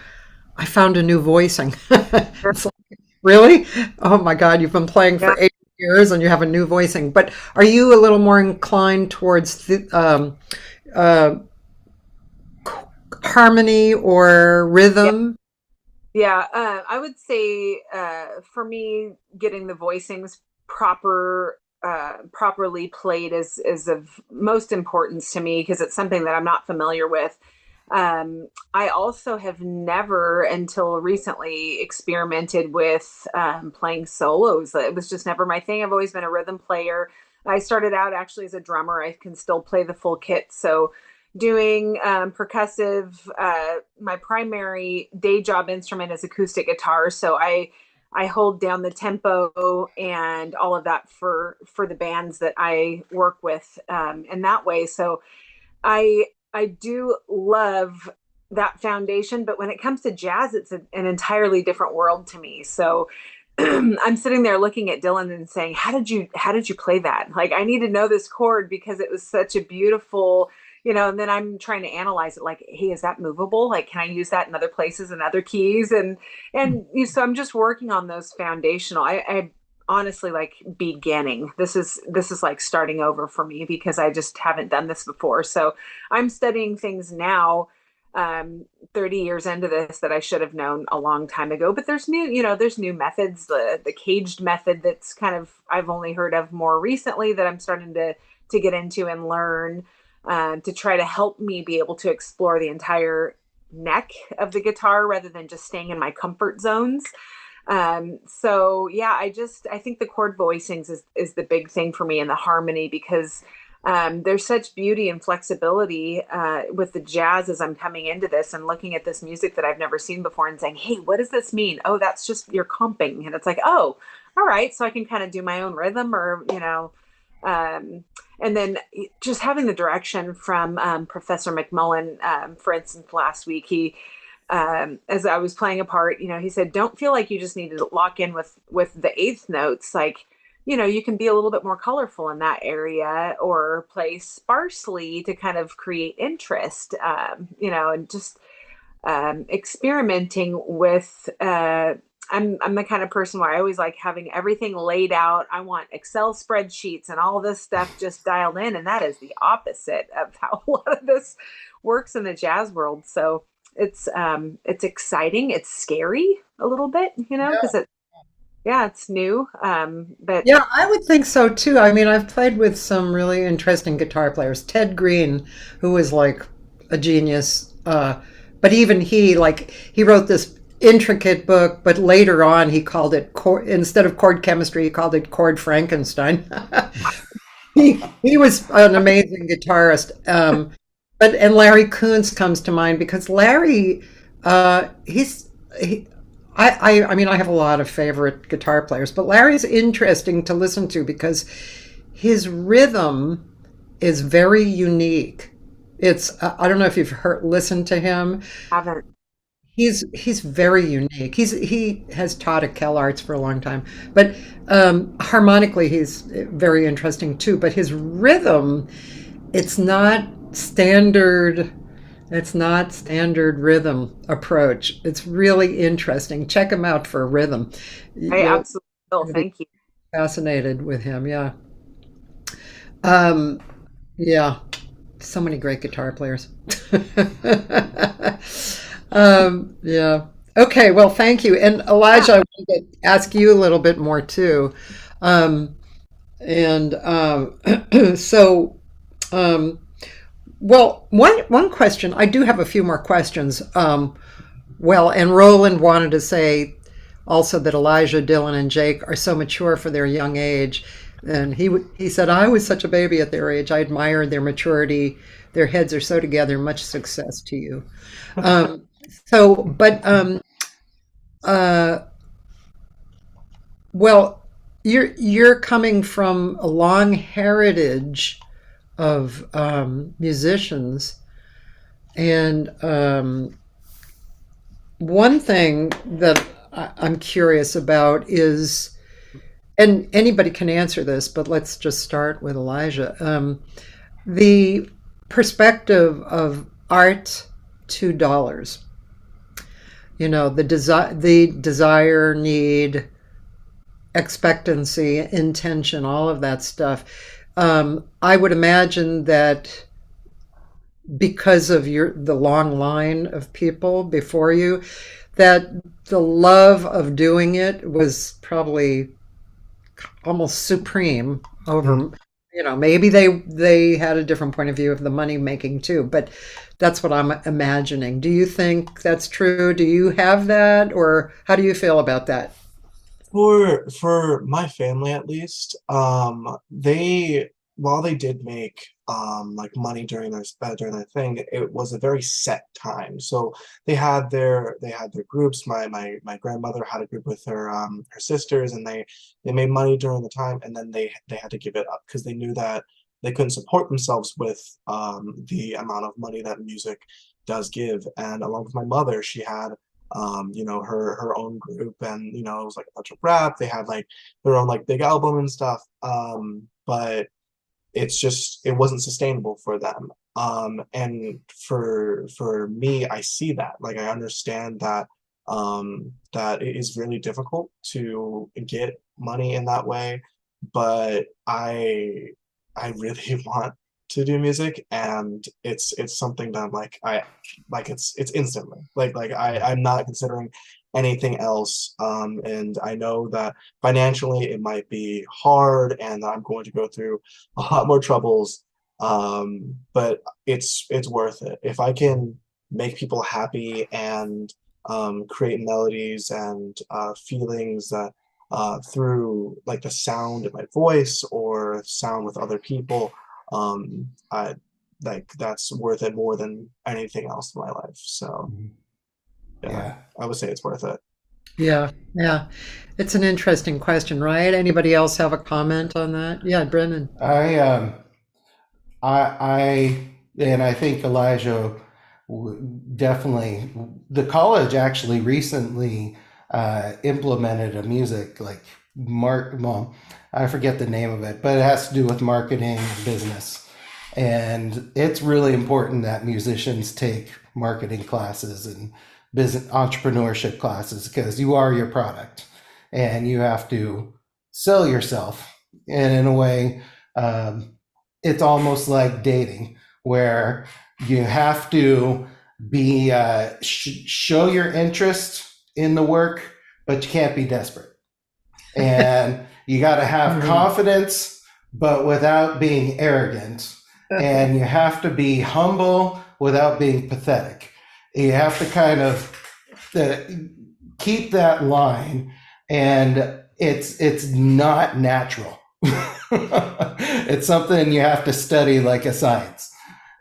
S1: I found a new voicing. It's like, really? Oh my God, you've been playing for 8 years and you have a new voicing. But are you a little more inclined towards harmony or rhythm?
S3: Yeah, I would say for me, getting the voicings properly played is of most importance to me because it's something that I'm not familiar with. I also have never until recently experimented with playing solos. It was just never my thing. I've always been a rhythm player. I started out actually as a drummer. I can still play the full kit. So doing percussive, my primary day job instrument is acoustic guitar. So I hold down the tempo and all of that for the bands that I work with in that way. So I do love that foundation, but when it comes to jazz, it's an entirely different world to me. So I'm sitting there looking at Dylan and saying, how did you play that? Like, I need to know this chord because it was such a beautiful, and then I'm trying to analyze it like, hey, is that movable? Like, can I use that in other places and other keys? And so I'm just working on those foundational. I honestly like beginning. This is like starting over for me because I just haven't done this before. So I'm studying things now, 30 years into this that I should have known a long time ago. But there's new methods. The caged method that's kind of I've only heard of more recently that I'm starting to get into and learn. To try to help me be able to explore the entire neck of the guitar rather than just staying in my comfort zones. So yeah, I think the chord voicings is the big thing for me, and the harmony, because there's such beauty and flexibility with the jazz as I'm coming into this and looking at this music that I've never seen before and saying, hey, what does this mean? Oh, that's just you're comping. And it's like, oh, all right. So I can kind of do my own rhythm or, and then just having the direction from Professor McMULLIN, for instance, last week, he, as I was playing a part, he said, don't feel like you just need to lock in with the eighth notes. Like, you can be a little bit more colorful in that area or play sparsely to kind of create interest, and just experimenting with I'm the kind of person where I always like having everything laid out. I want Excel spreadsheets and all this stuff just dialed in. And that is the opposite of how a lot of this works in the jazz world. So it's exciting. It's scary a little bit, because it's new. But
S1: yeah, I would think so too. I mean, I've played with some really interesting guitar players. Ted Green, who is like a genius. But even he wrote this intricate book, but later on he called it instead of chord chemistry, he called it chord Frankenstein. He was an amazing guitarist, But and Larry Kuntz comes to mind because Larry, he's he, I mean I have a lot of favorite guitar players, but Larry's interesting to listen to because his rhythm is very unique. It's I don't know if you've listened to him.
S3: Haven't.
S1: He's very unique. He has taught at CalArts for a long time, but harmonically he's very interesting too. But his rhythm, it's not standard. It's not standard rhythm approach. It's really interesting. Check him out for rhythm.
S3: I absolutely will. Thank you.
S1: Fascinated with him. Yeah. Yeah. So many great guitar players. Yeah. Okay. Well, thank you. And Elijah, I want to ask you a little bit more too. And so, well, one question. I do have a few more questions. Well, and Roland wanted to say also that Elijah, Dylan, and Jake are so mature for their young age. And he said, I was such a baby at their age. I admired their maturity. Their heads are so together. Much success to you. Well, you're coming from a long heritage of musicians, and one thing that I'm curious about is, and anybody can answer this, but let's just start with Elijah. The perspective of art to dollars. You know, the desire, need, expectancy, intention, all of that stuff. I would imagine that because of the long line of people before you, that the love of doing it was probably almost supreme over, you know, maybe they had a different point of view of the money making too, but that's what I'm imagining. Do you think that's true? Do you have that, or how do you feel about that?
S4: For my family at least, they while they did make like money during their thing, it was a very set time. So they had their groups. My grandmother had a group with her sisters, and they made money during the time, and then they had to give it up because they knew that they couldn't support themselves with the amount of money that music does give. And along with my mother, she had you know, her own group, and you know, it was like a bunch of rap. They had like their own like big album and stuff, but it wasn't sustainable for them. And for me, I see that, like, I understand that that it is really difficult to get money in that way, but I really want to do music, and it's something that it's instantly I'm not considering anything else, and I know that financially it might be hard and I'm going to go through a lot more troubles, but it's worth it if I can make people happy and create melodies and feelings that through like the sound in my voice or sound with other people. I like that's worth it more than anything else in my life. So yeah, I would say it's worth it.
S1: Yeah, yeah. It's an interesting question, right? Anybody else have a comment on that? Yeah, Brendan.
S2: I think Elijah definitely. The college actually recently implemented a music like well, I forget the name of it, but it has to do with marketing and business. And it's really important that musicians take marketing classes and business entrepreneurship classes, because you are your product and you have to sell yourself. And in a way, it's almost like dating, where you have to be show your interest in the work, but you can't be desperate. And you got to have confidence, but without being arrogant. And you have to be humble without being pathetic. You have to kind of keep that line, and it's not natural. It's something you have to study like a science.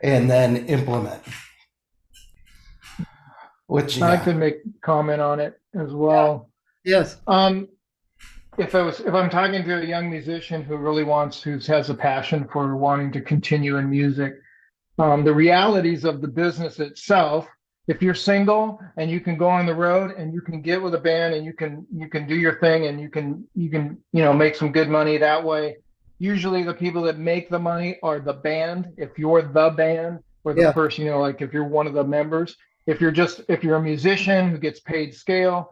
S2: and then implement. Which
S8: I could make comment on it as well.
S1: Yes.
S8: If I'm talking to a young musician who has a passion for wanting to continue in music, the realities of the business itself, if you're single and you can go on the road and you can get with a band and you can do your thing and you can make some good money that way. Usually the people that make the money are the band. If you're the band or the person, like if you're one of the members, if you're a musician who gets paid scale,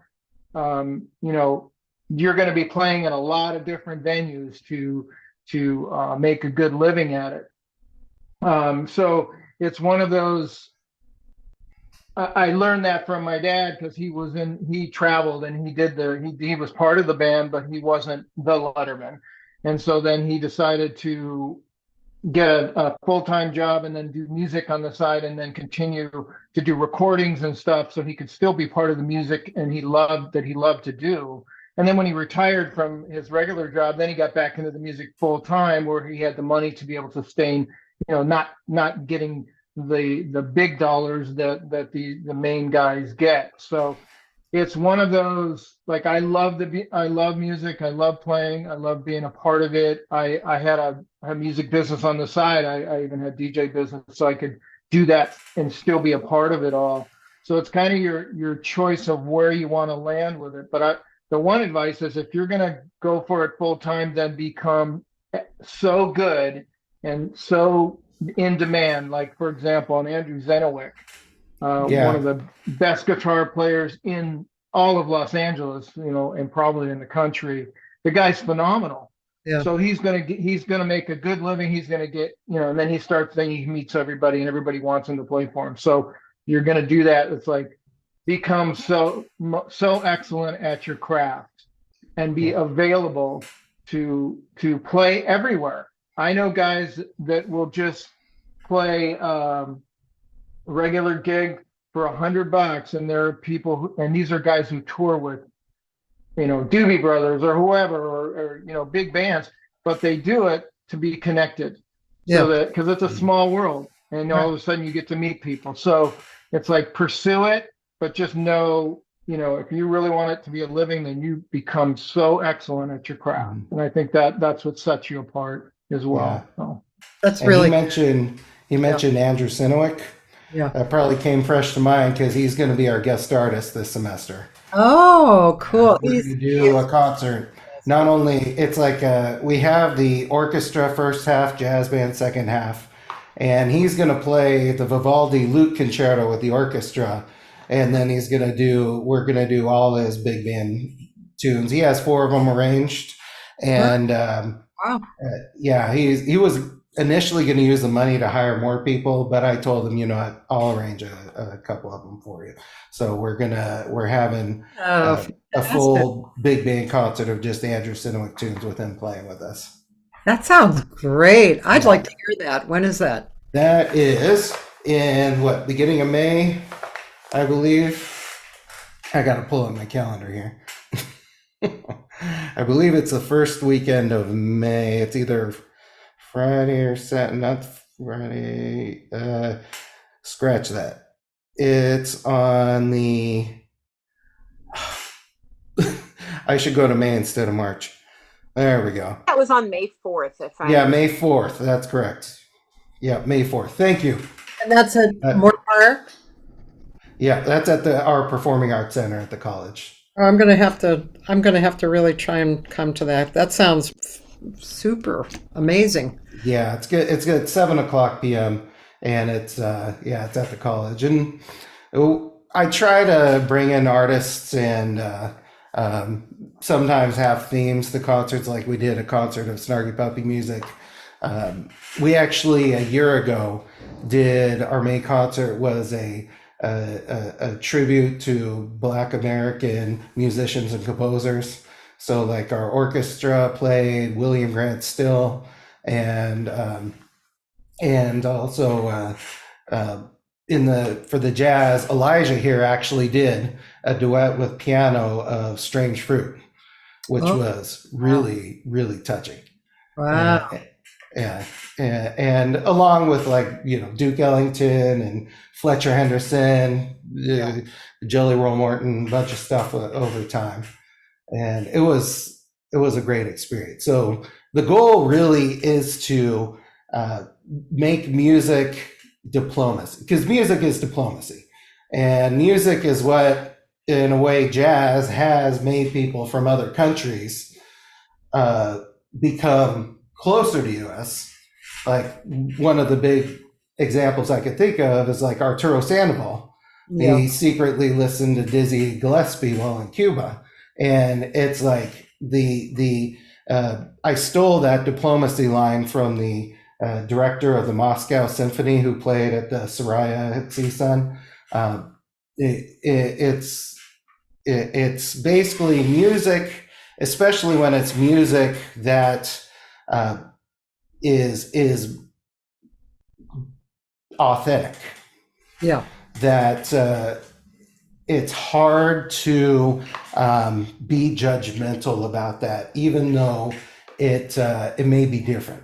S8: you're going to be playing in a lot of different venues to make a good living at it. So it's one of those. I learned that from my dad because he traveled and he was part of the band, but he wasn't the letterman. And so then he decided to get a full-time job and then do music on the side and then continue to do recordings and stuff so he could still be part of the music and he loved to do. And then when he retired from his regular job, then he got back into the music full-time where he had the money to be able to sustain, not getting the big dollars that the main guys get. So it's one of those, like, I love music. I love playing. I love being a part of it. I had a music business on the side. I even had DJ business, so I could do that and still be a part of it all. So it's kind of your choice of where you want to land with it. But the one advice is if you're going to go for it full time, then become so good and so in demand. Like, for example, on Andrew Zenowick, one of the best guitar players in all of Los Angeles, and probably in the country. The guy's phenomenal. Yeah. So he's gonna make a good living. He's gonna get, and then he meets everybody and everybody wants him to play for him. So you're gonna do that. It's like become so excellent at your craft and be available to play everywhere. I know guys that will just play regular gig for $100, and there are people and these are guys who tour with Doobie Brothers or whoever or big bands, but they do it to be connected. So that because it's a small world and all of a sudden you get to meet people. So it's like pursue it, but just know if you really want it to be a living, then you become so excellent at your craft. And I think that's what sets you apart as well. So
S1: that's really.
S2: He mentioned Andrew Zenowick.
S1: Yeah,
S2: that probably came fresh to mind because he's going to be our guest artist this semester.
S1: Oh, cool!
S2: We're going to do a concert. Not only it's like we have the orchestra first half, jazz band second half, and he's going to play the Vivaldi lute concerto with the orchestra, and then we're going to do all his big band tunes. He has 4 of them arranged, and
S1: wow,
S2: he was initially going to use the money to hire more people, but I told him, I'll arrange a couple of them for you. So we're having a full big band concert of just Andrew Zenowick tunes with him playing with us.
S1: That sounds great. I'd like to hear that. When is that?
S2: That is in beginning of May, I believe. I got to pull up my calendar here. I believe it's the first weekend of May. It's either Friday or Saturday, not Friday. Scratch that. It's on the. I should go to May instead of March. There we go.
S3: That was on May 4th.
S2: May 4th. That's correct. Yeah, May 4th. Thank you.
S1: And that's at Moorpark?
S2: Yeah, that's at our Performing Arts Center at the college.
S1: I'm gonna have to really try and come to that. That sounds super amazing.
S2: Yeah, it's good. It's good. It's 7:00 p.m. and it's it's at the college. And I try to bring in artists and sometimes have themes to concerts, like we did a concert of Snarky Puppy music. We actually a year ago did our main concert was a tribute to Black American musicians and composers. So like our orchestra played William Grant Still, and also for the jazz, Elijah here actually did a duet with piano of Strange Fruit, which was really, really touching.
S1: Wow.
S2: Yeah, and along with like Duke Ellington and Fletcher Henderson, Jelly Roll Morton, a bunch of stuff over time, and it was a great experience. So the goal really is to make music diplomacy, because music is diplomacy, and music is what, in a way, jazz has made people from other countries become closer to us. Like one of the big examples I could think of is like Arturo Sandoval.
S1: Yeah.
S2: He secretly listened to Dizzy Gillespie while in Cuba, and it's like I stole that diplomacy line from the director of the Moscow Symphony who played at the Soraya at CSUN. It's basically music, especially when it's music that is authentic.
S1: Yeah.
S2: That it's hard to be judgmental about that, even though it may be different.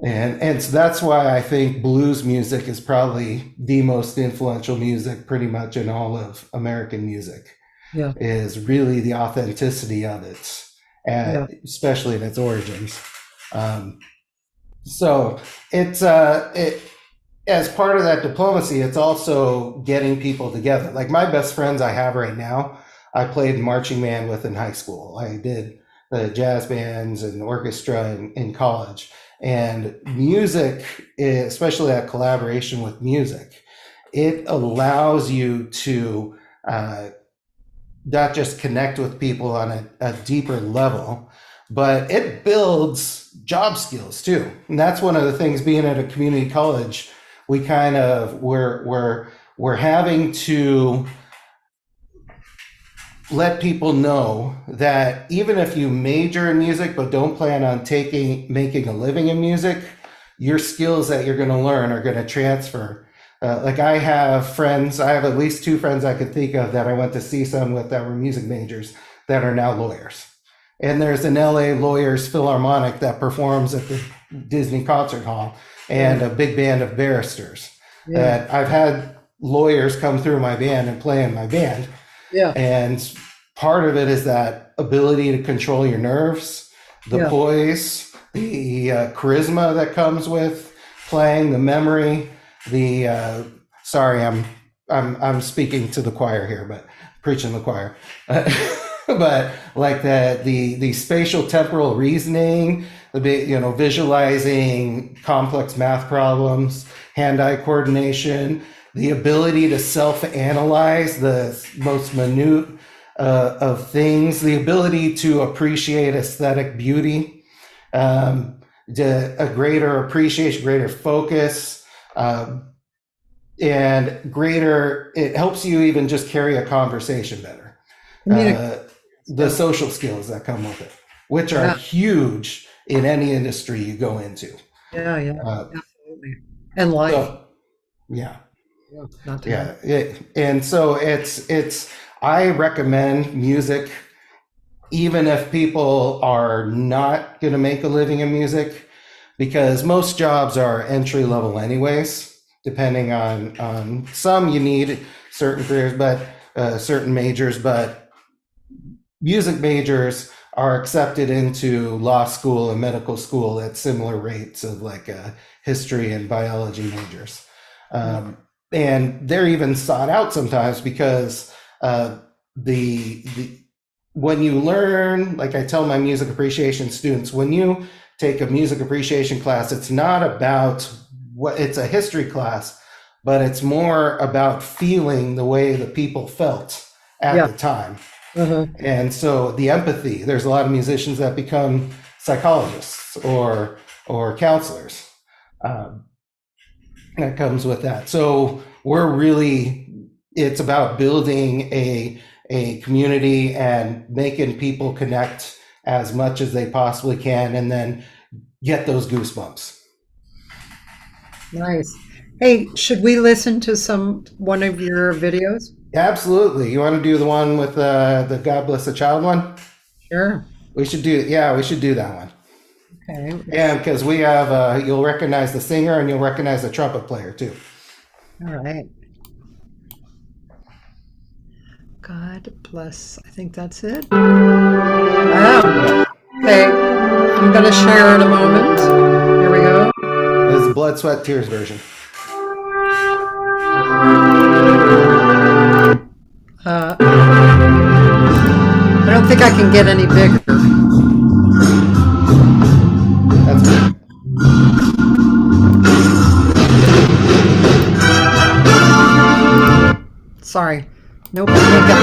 S2: And so that's why I think blues music is probably the most influential music pretty much in all of American music.
S1: Yeah.
S2: Is really the authenticity of it, especially in its origins. So it's as part of that diplomacy, it's also getting people together. Like my best friends I have right now, I played marching band with in high school. I did the jazz bands and orchestra in college. And music, especially that collaboration with music, it allows you to not just connect with people on a deeper level, but it builds job skills too. And that's one of the things, being at a community college, we kind of we're having to let people know that even if you major in music but don't plan on making a living in music, your skills that you're going to learn are going to transfer. Like I have at least 2 friends I could think of that I went to see some with that were music majors that are now lawyers. And there's an LA Lawyers Philharmonic that performs at the Disney Concert Hall, and a big band of barristers. That I've had lawyers come through my band and play in my band.
S1: Yeah.
S2: And part of it is that ability to control your nerves, the poise, the charisma that comes with playing, the memory, sorry, I'm speaking to the choir here, but preaching the choir. But like the spatial temporal reasoning, visualizing complex math problems, hand-eye coordination, the ability to self-analyze the most minute of things, the ability to appreciate aesthetic beauty, a greater appreciation, greater focus, and it helps you even just carry a conversation better. The social skills that come with it, which are huge in any industry you go into.
S1: Absolutely. And life.
S2: And so it's I recommend music, even if people are not going to make a living in music, because most jobs are entry level anyways, depending on some you need certain careers, but certain majors, but music majors are accepted into law school and medical school at similar rates of like history and biology majors. And they're even sought out sometimes because when you learn, like I tell my music appreciation students, when you take a music appreciation class, it's not about it's a history class, but it's more about feeling the way the people felt at the time. And so the empathy, there's a lot of musicians that become psychologists or counselors. That comes with that. So it's about building a community and making people connect as much as they possibly can, and then get those goosebumps.
S1: Nice. Hey, should we listen to one of your videos?
S2: Absolutely. You want to do the one with the God Bless the Child one?
S1: Sure.
S2: We should do that one.
S1: Okay.
S2: Yeah, because we have, you'll recognize the singer and you'll recognize the trumpet player too.
S1: All right. God bless. I think that's it. Okay. I'm going to share in a moment. Here we go.
S2: This is Blood, Sweat, Tears version.
S1: I don't think I can get any bigger.
S2: That's good.
S1: Sorry. Nope. I can't get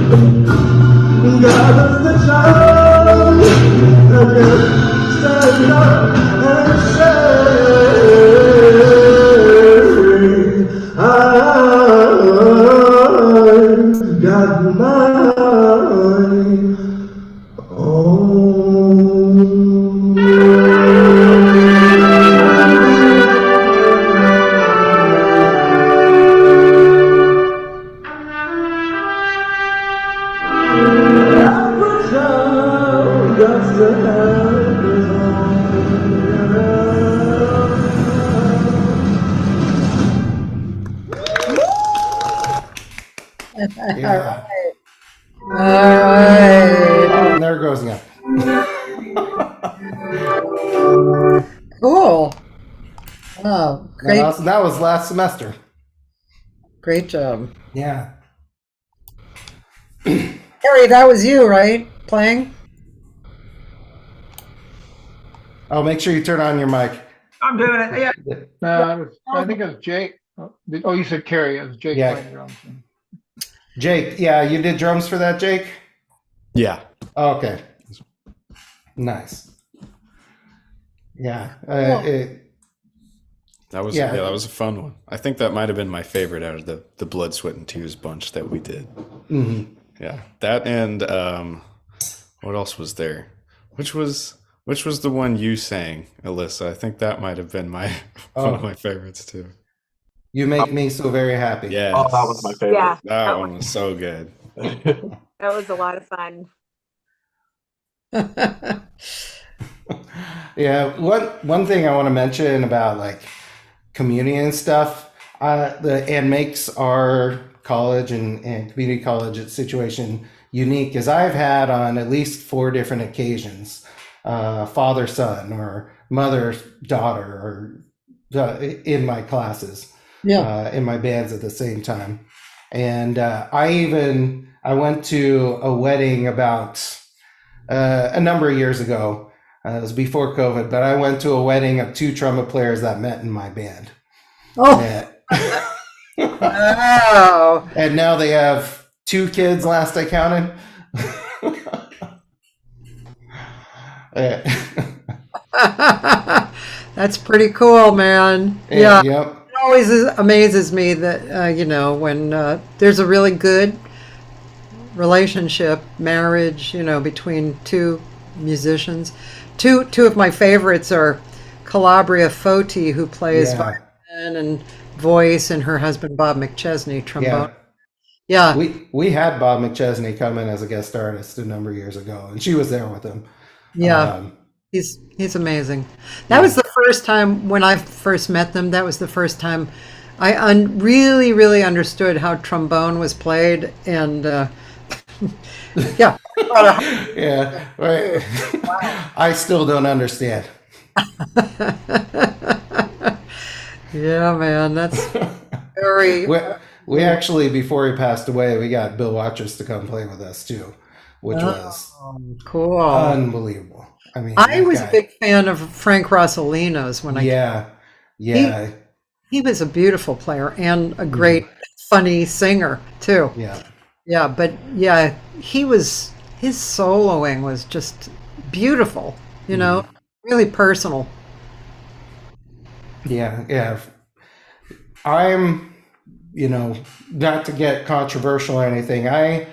S9: God the child, stand up and say, I've got my
S2: Yeah.
S1: All right.
S2: Oh, and there goes again.
S1: Cool. Oh, great.
S2: That was last semester.
S1: Great job.
S2: Yeah.
S1: Harry, that was you, right? Playing?
S2: Oh, make sure you turn on your mic.
S6: I'm doing it. Yeah.
S8: I think it was Jake. Oh, you said Carrie. It was Jake
S2: Yeah.
S8: playing drums.
S2: Jake, yeah, you did drums for that, Jake?
S7: Yeah.
S2: Oh, okay. Nice. Yeah.
S7: That was
S2: Yeah.
S7: that was a fun one. I think that might have been my favorite out of the Blood, Sweat, and Tears bunch that we did.
S2: Mhm.
S7: Yeah, that and what else was there? Which was the one you sang, Alyssa? I think that might have been my one of my favorites too.
S2: You make me so very happy.
S7: Yeah.
S4: Oh, that was my favorite.
S3: Yeah,
S7: That one was so good.
S3: that was a lot of fun.
S2: Yeah. One thing I want to mention about like community and stuff, and makes our college and community college situation unique is I've had on at least 4 different occasions, father son or mother daughter or in my classes.
S1: Yeah.
S2: In my bands at the same time. And I went to a wedding about a number of years ago. It was before COVID, but I went to a wedding of 2 trumpet players that met in my band.
S1: Oh,
S2: And,
S1: wow.
S2: and now they have 2 kids last I counted.
S1: That's pretty cool, man. Yeah.
S2: Yep.
S1: It always amazes me that, when there's a really good relationship, marriage, between 2 musicians. Two of my favorites are Calabria Foti, who plays
S2: Yeah.
S1: violin and voice, and her husband, Bob McChesney, trombone.
S2: Yeah.
S1: Yeah.
S2: We had Bob McChesney come in as a guest artist a number of years ago, and she was there with him.
S1: Yeah. He's amazing. That was the first time when I first met them. That was the first time I really, really understood how trombone was played. And yeah.
S2: Yeah, right. I still don't understand.
S1: Yeah, man, that's very.
S2: We actually, before he passed away, we got Bill Watchers to come play with us too, which was
S1: cool.
S2: unbelievable. I mean,
S1: I was a big fan of Frank Rossellino's when I
S2: yeah.
S1: He was a beautiful player and a great, funny singer too.
S2: Yeah.
S1: But yeah, his soloing was just beautiful, really personal.
S2: Yeah. I'm, not to get controversial or anything. And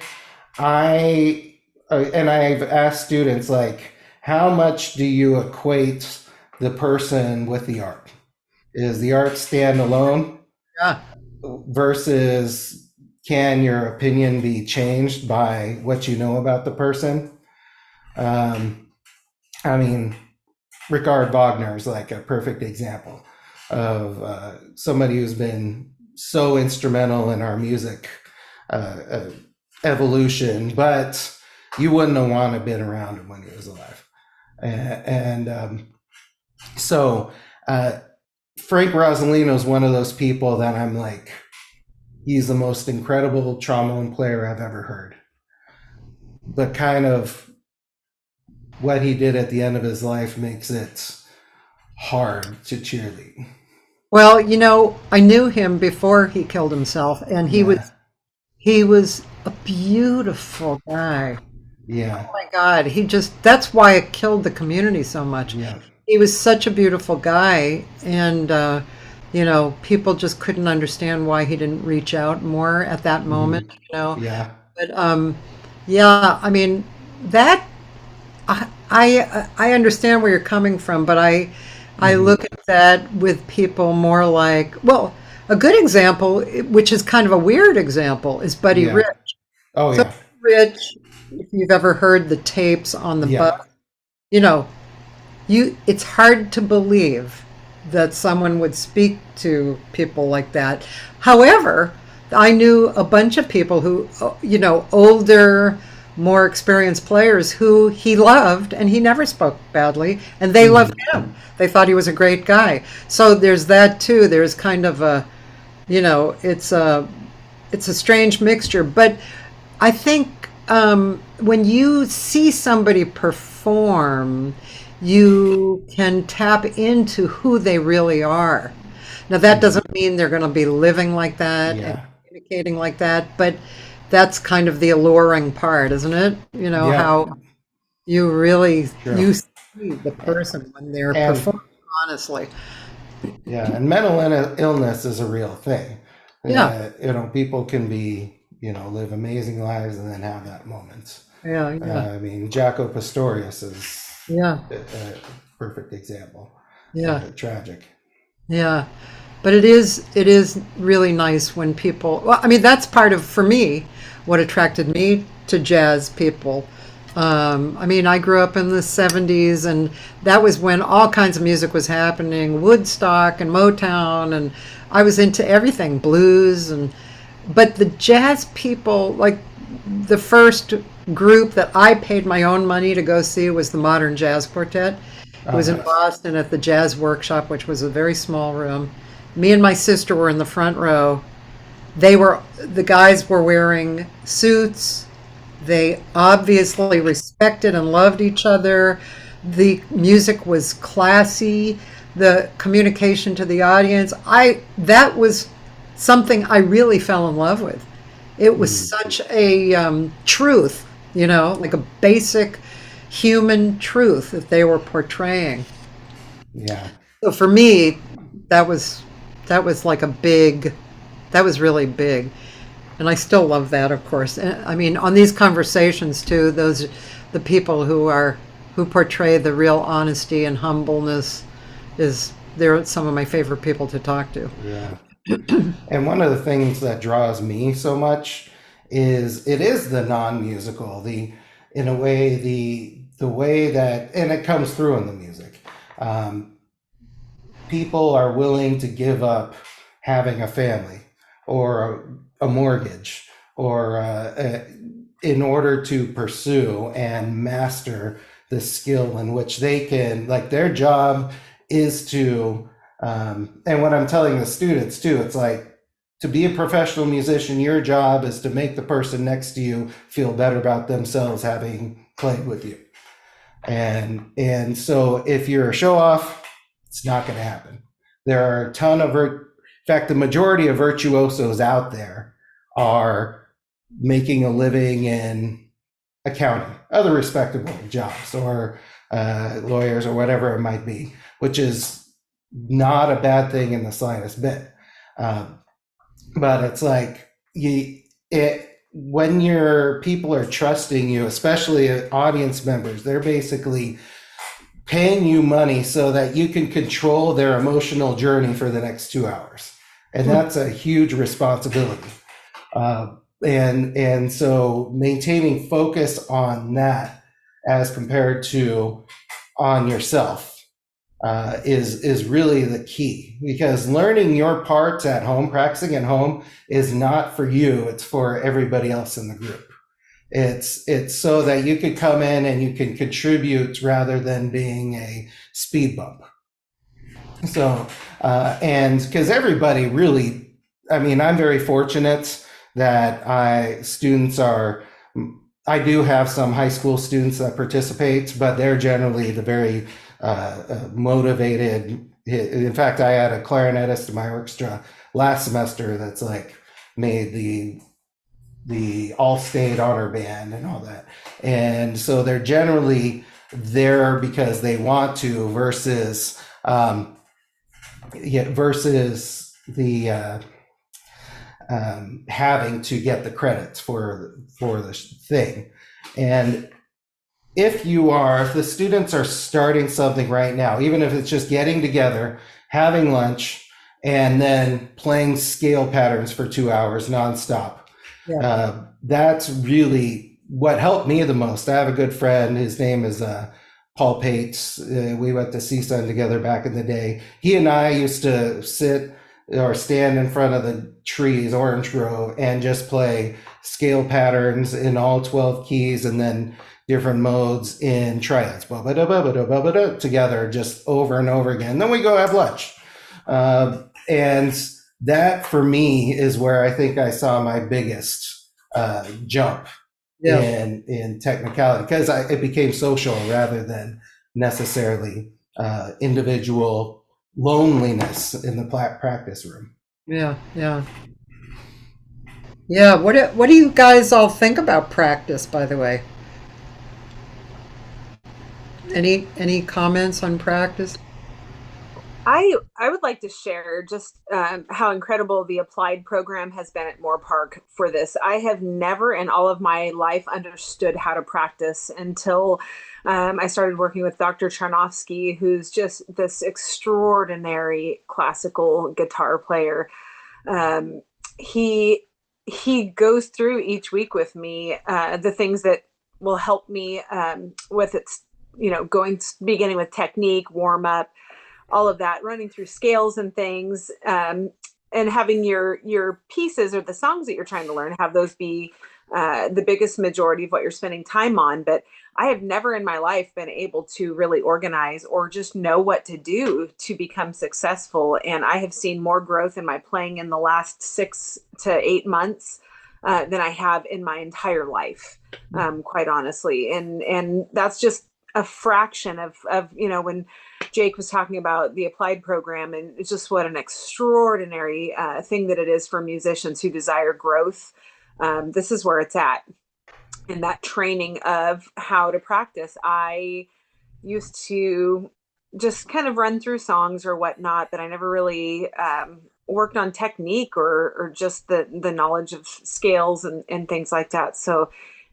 S2: I've asked students, like, how much do you equate the person with the art? Is the art stand alone?
S1: Yeah.
S2: Versus can your opinion be changed by what you know about the person? I mean, Richard Wagner is like a perfect example of somebody who's been so instrumental in our music evolution, but you wouldn't have wanted to have been around him when he was alive. So Frank Rossellino is one of those people that I'm like, he's the most incredible trombone player I've ever heard. But kind of what he did at the end of his life makes it hard to cheerlead.
S1: Well, I knew him before he killed himself, and he He was a beautiful guy.
S2: Yeah.
S1: Oh my God, that's why it killed the community so much.
S2: Yeah.
S1: He was such a beautiful guy, and people just couldn't understand why he didn't reach out more at that moment,
S2: Yeah.
S1: But yeah, I mean, that I understand where you're coming from, but I look at that with people more like, well, a good example, which is kind of a weird example, is Buddy
S2: Yeah.
S1: Rich.
S2: Oh
S1: So
S2: yeah.
S1: Rich, if you've ever heard the tapes on the
S2: Yeah.
S1: bus, it's hard to believe that someone would speak to people like that. However, I knew a bunch of people who, older, more experienced players who he loved, and he never spoke badly, and they loved him. They thought he was a great guy. So there's that too. There's kind of it's a strange mixture. But I think when you see somebody perform, you can tap into who they really are. Now, that doesn't mean they're going to be living like that and communicating like that, but that's kind of the alluring part, isn't it? How you really you see the person when they're performing honestly.
S2: Yeah, and mental illness is a real thing.
S1: Yeah.
S2: People can be, live amazing lives and then have that moments.
S1: Yeah, yeah.
S2: I mean, Jaco Pastorius is
S1: Yeah.
S2: a perfect example.
S1: Yeah.
S2: Tragic.
S1: Yeah. But it is really nice when people, well, I mean, that's part of, for me, what attracted me to jazz people. I mean, I grew up in the 70s, and that was when all kinds of music was happening, Woodstock and Motown, and I was into everything, blues, but the jazz people, like the first group that I paid my own money to go see was the Modern Jazz Quartet. It was in Boston at the Jazz Workshop, which was a very small room. Me and my sister were in the front row. The guys were wearing suits. They obviously respected and loved each other. The music was classy. The communication to the audience, that was something I really fell in love with. It was such a truth, like a basic human truth that they were portraying.
S2: Yeah.
S1: So for me, that was like that was really big. And I still love that, of course. I mean, on these conversations too, the people who portray the real honesty and humbleness, they're some of my favorite people to talk to.
S2: Yeah. And one of the things that draws me so much is the non-musical, in a way, the way that, and it comes through in the music. People are willing to give up having a family or a mortgage or in order to pursue and master the skill in which they can, like, their job is to, and what I'm telling the students too, it's like, to be a professional musician, your job is to make the person next to you feel better about themselves having played with you. And so if you're a show off, it's not going to happen. There are a ton of, in fact, the majority of virtuosos out there are making a living in accounting, other respectable jobs, or lawyers, or whatever it might be, which is not a bad thing in the slightest bit. But it's like, when your people are trusting you, especially audience members, they're basically paying you money so that you can control their emotional journey for the next 2 hours. And that's a huge responsibility. And so maintaining focus on that as compared to on yourself is really the key, because learning your parts at home, practicing at home, is not for you, it's for everybody else in the group. It's so that you could come in and you can contribute rather than being a speed bump. So, and because everybody really, I mean, I'm very fortunate that I do have some high school students that participate, but they're generally the very motivated. In fact, I had a clarinetist in my orchestra last semester that's like made the all-state honor band and all that. And so they're generally there because they want to versus the having to get the credits for the thing. And if the students are starting something right now, even if it's just getting together, having lunch, and then playing scale patterns for 2 hours nonstop, that's really what helped me the most. I have a good friend. His name is Paul Pates. We went to Streisand together back in the day. He and I used to sit or stand in front of the trees, orange grove, and just play scale patterns in all 12 keys and then different modes in triads, together, just over and over again. Then we go have lunch. And that for me is where I think I saw my biggest jump in technicality, because it became social rather than necessarily individual loneliness in the practice room.
S1: What do you guys all think about practice, by the way? Any comments on practice?
S3: I would like to share just how incredible the applied program has been at Moorpark for this. I have never in all of my life understood how to practice until I started working with Dr. Charnovsky, who's just this extraordinary classical guitar player. He goes through each week with me the things that will help me with its, beginning with technique, warm up, all of that, running through scales and things, and having your pieces or the songs that you're trying to learn, have those be the biggest majority of what you're spending time on. But I have never in my life been able to really organize or just know what to do to become successful. And I have seen more growth in my playing in the last 6 to 8 months than I have in my entire life, quite honestly. And that's just a fraction of when Jake was talking about the applied program, and it's just what an extraordinary thing that it is for musicians who desire growth. This is where it's at. In that training of how to practice, I used to just kind of run through songs or whatnot, but I never really worked on technique or just the knowledge of scales and things like that. So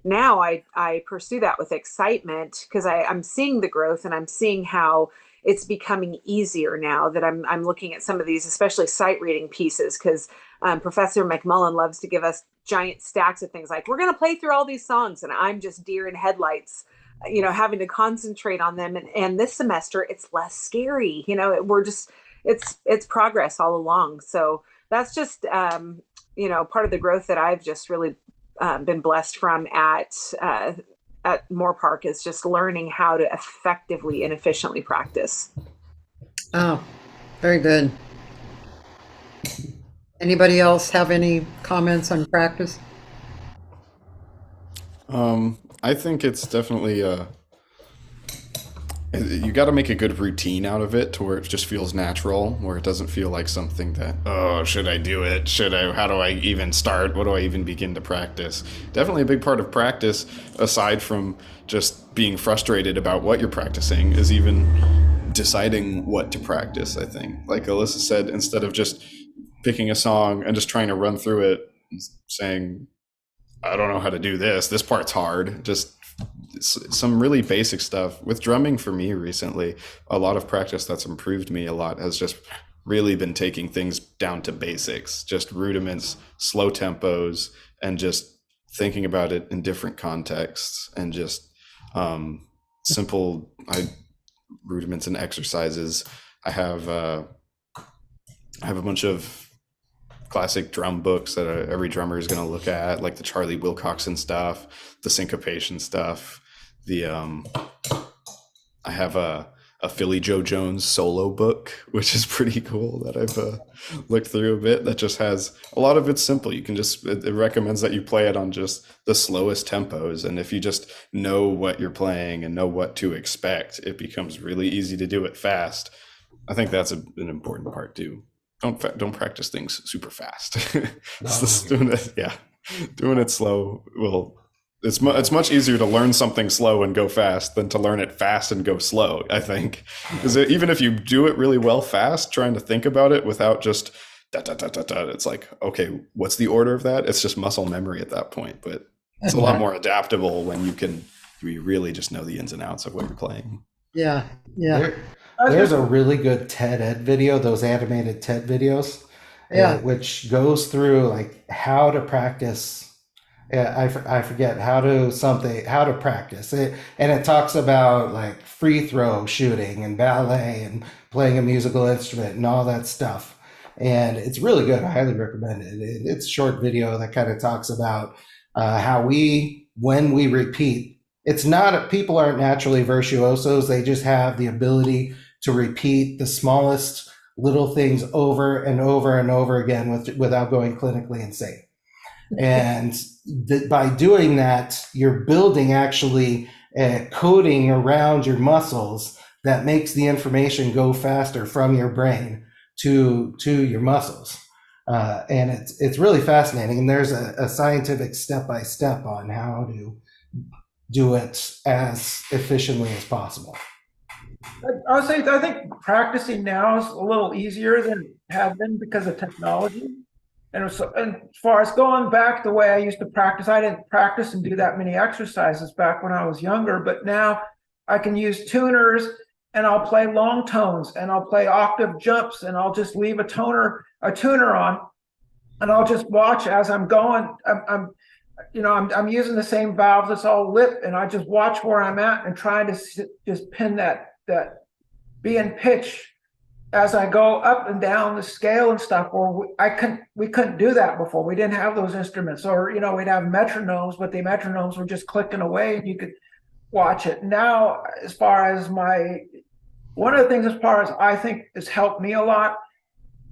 S3: now I pursue that with excitement because I'm seeing the growth, and I'm seeing how it's becoming easier now that I'm looking at some of these, especially sight reading pieces, because Professor McMULLIN loves to give us giant stacks of things like, we're going to play through all these songs, and I'm just deer in headlights, having to concentrate on them. And this semester it's less scary. It's progress all along. So that's just part of the growth that I've just really been blessed from at Moorpark, is just learning how to effectively and efficiently practice.
S1: Oh, very good. Anybody else have any comments on practice?
S7: I think it's definitely you got to make a good routine out of it to where it just feels natural, where it doesn't feel like something that, oh, should I do it? How do I even start? What do I even begin to practice? Definitely a big part of practice, aside from just being frustrated about what you're practicing, is even deciding what to practice, I think. Like Alyssa said, instead of just picking a song and just trying to run through it and saying, I don't know how to do this. This part's hard. Just some really basic stuff. With drumming for me recently, a lot of practice that's improved me a lot has just really been taking things down to basics, just rudiments, slow tempos, and just thinking about it in different contexts, and just simple rudiments and exercises. I have a bunch of classic drum books that every drummer is going to look at, like the Charlie Wilcoxon stuff, the syncopation stuff. I have a Philly Joe Jones solo book, which is pretty cool, that I've looked through a bit. That just has a lot of it's simple. You can it recommends that you play it on just the slowest tempos, and if you just know what you're playing and know what to expect, it becomes really easy to do it fast. I think that's an important part too. Don't practice things super fast. Yeah. Doing it slow will. It's much easier to learn something slow and go fast than to learn it fast and go slow, I think. Because even if you do it really well fast, trying to think about it without just da da da da da, it's like, okay, what's the order of that? It's just muscle memory at that point. But it's a lot more adaptable when you really just know the ins and outs of what you're playing.
S1: Yeah, yeah.
S2: There's a really good TED Ed video, those animated TED videos, which goes through like how to practice. I forget how to practice it, and it talks about like free throw shooting and ballet and playing a musical instrument and all that stuff. And it's really good. I highly recommend it. It's a short video that kind of talks about how when we repeat, it's not, people aren't naturally virtuosos. They just have the ability to repeat the smallest little things over and over and over again without going clinically insane. And by doing that, you're building actually a coating around your muscles that makes the information go faster from your brain to your muscles. And it's really fascinating. And there's a scientific step-by-step on how to do it as efficiently as possible.
S6: I would say I think practicing now is a little easier than it has been because of technology. And as far as going back the way I used to practice, I didn't practice and do that many exercises back when I was younger, but now I can use tuners and I'll play long tones and I'll play octave jumps and I'll just leave a tuner on and I'll just watch as I'm going. I'm using the same valves. It's all lip, and I just watch where I'm at and try to just pin that be in pitch as I go up and down the scale and stuff. Or we couldn't do that before. We didn't have those instruments, or we'd have metronomes, but the metronomes were just clicking away and you could watch it. Now, as far as one of the things as far as I think has helped me a lot,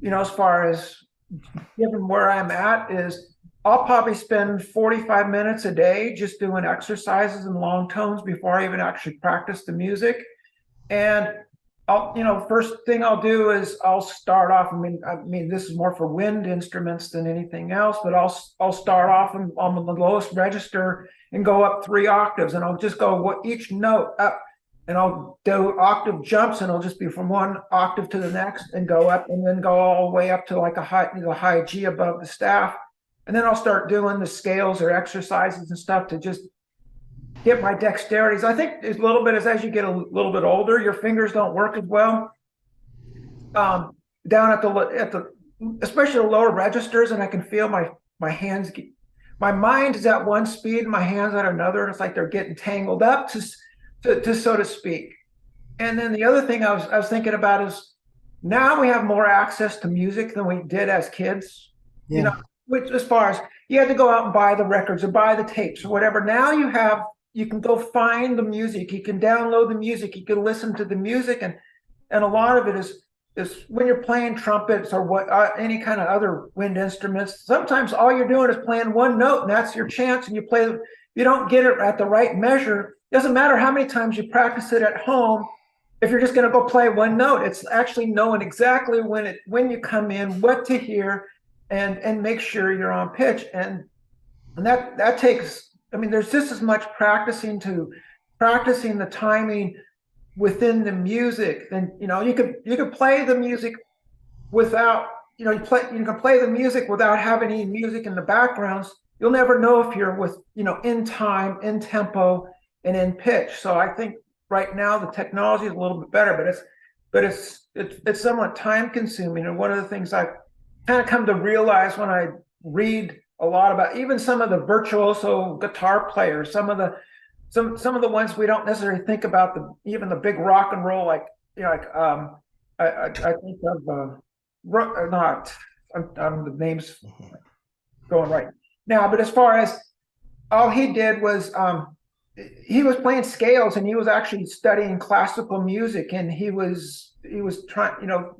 S6: as far as given where I'm at, is I'll probably spend 45 minutes a day just doing exercises and long tones before I even actually practice the music. And first thing I'll do is I'll start off. I mean, this is more for wind instruments than anything else, but I'll start off on the lowest register and go up 3 octaves, and I'll just go each note up, and I'll do octave jumps, and it'll just be from one octave to the next, and go up, and then go all the way up to like the high G above the staff, and then I'll start doing the scales or exercises and stuff to just get my dexterities. I think it's a little bit as you get a little bit older, your fingers don't work as well down at the especially the lower registers, and I can feel my hands. My mind is at one speed, my hands at another, and it's like they're getting tangled up, to so to speak. And then the other thing I was thinking about is now we have more access to music than we did as kids.
S1: Yeah.
S6: Which, as far as you had to go out and buy the records or buy the tapes or whatever. Now you can go find the music, you can download the music, you can listen to the music, and a lot of it is when you're playing trumpets or any kind of other wind instruments. Sometimes all you're doing is playing one note, and that's your chance. And you don't get it at the right measure. It doesn't matter how many times you practice it at home. If you're just going to go play one note, it's actually knowing exactly when you come in, what to hear, and make sure you're on pitch. And that takes. I mean, there's just as much practicing the timing within the music. And you could play the music without you can play the music without having any music in the backgrounds. You'll never know if you're with in time, in tempo, and in pitch. So I think right now the technology is a little bit better, but it's somewhat time consuming. And one of the things I've kind of come to realize when I read a lot about even some of the virtuoso guitar players, some of the ones we don't necessarily think about, even the big rock and roll, I think of I'm the names going right now, but as far as all he did was he was playing scales, and he was actually studying classical music, and he was trying,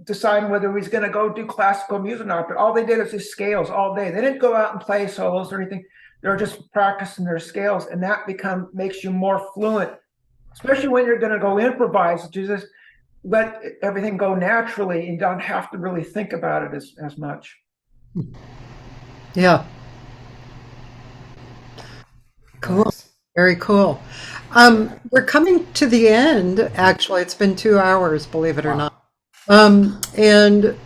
S6: deciding whether he was going to go do classical music or not. But all they did was just scales all day. They didn't go out and play solos or anything. They were just practicing their scales, and that makes you more fluent, especially when you're going to go improvise. To just let everything go naturally and don't have to really think about it as much.
S1: Yeah. Cool.
S2: Nice.
S1: Very cool. We're coming to the end. Actually, it's been 2 hours, believe it or not. And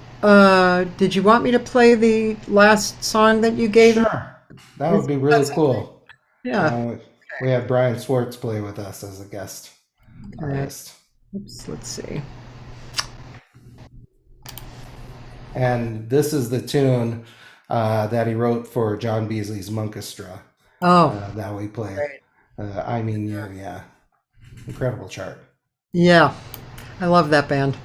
S1: did you want me to play the last song that you gave me?
S2: Sure. That would be really cool.
S1: Yeah.
S2: We have Brian Swartz play with us as a guest artist.
S1: Oops, let's see.
S2: And this is the tune that he wrote for John Beasley's Monkestra that we played. I Mean You, yeah. Incredible chart.
S1: Yeah, I love that band.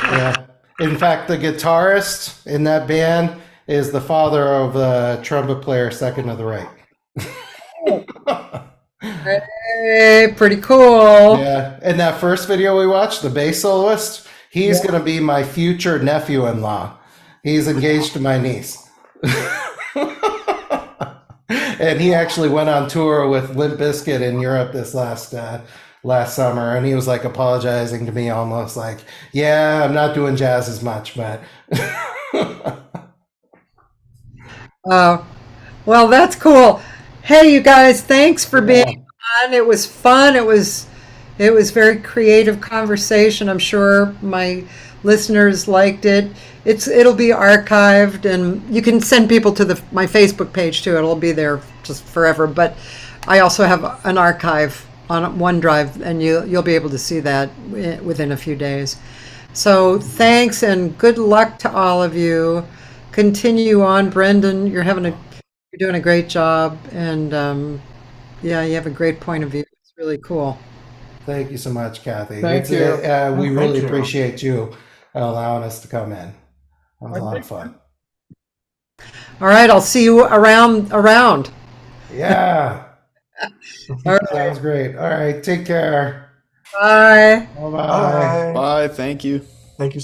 S2: Yeah. In fact, the guitarist in that band is the father of the trumpet player second to the right.
S1: Hey, pretty cool.
S2: Yeah. And that first video we watched, the bass soloist, he's going to be my future nephew-in-law. He's engaged to my niece. And he actually went on tour with Limp Bizkit in Europe this last summer, and he was like apologizing to me, almost like, "Yeah, I'm not doing jazz as much, but."
S1: Well, that's cool. Hey, you guys, thanks for being on. It was fun. It was very creative conversation. I'm sure my listeners liked it. It'll be archived, and you can send people to my Facebook page too. It'll be there just forever. But I also have an archive on OneDrive, and you'll be able to see that within a few days. So thanks, and good luck to all of you. Continue on, Brendan. You're doing a great job, and yeah, you have a great point of view. It's really cool.
S2: Thank you so much, Cathy.
S8: Thank you.
S2: We
S4: Thank
S2: really
S4: you.
S2: appreciate you allowing us to come in. That was a lot of fun.
S1: All right, I'll see you around.
S2: Yeah.
S1: All right.
S2: Sounds great. All right, take care.
S1: Bye.
S2: Bye-bye.
S4: Bye.
S7: Bye. Thank you.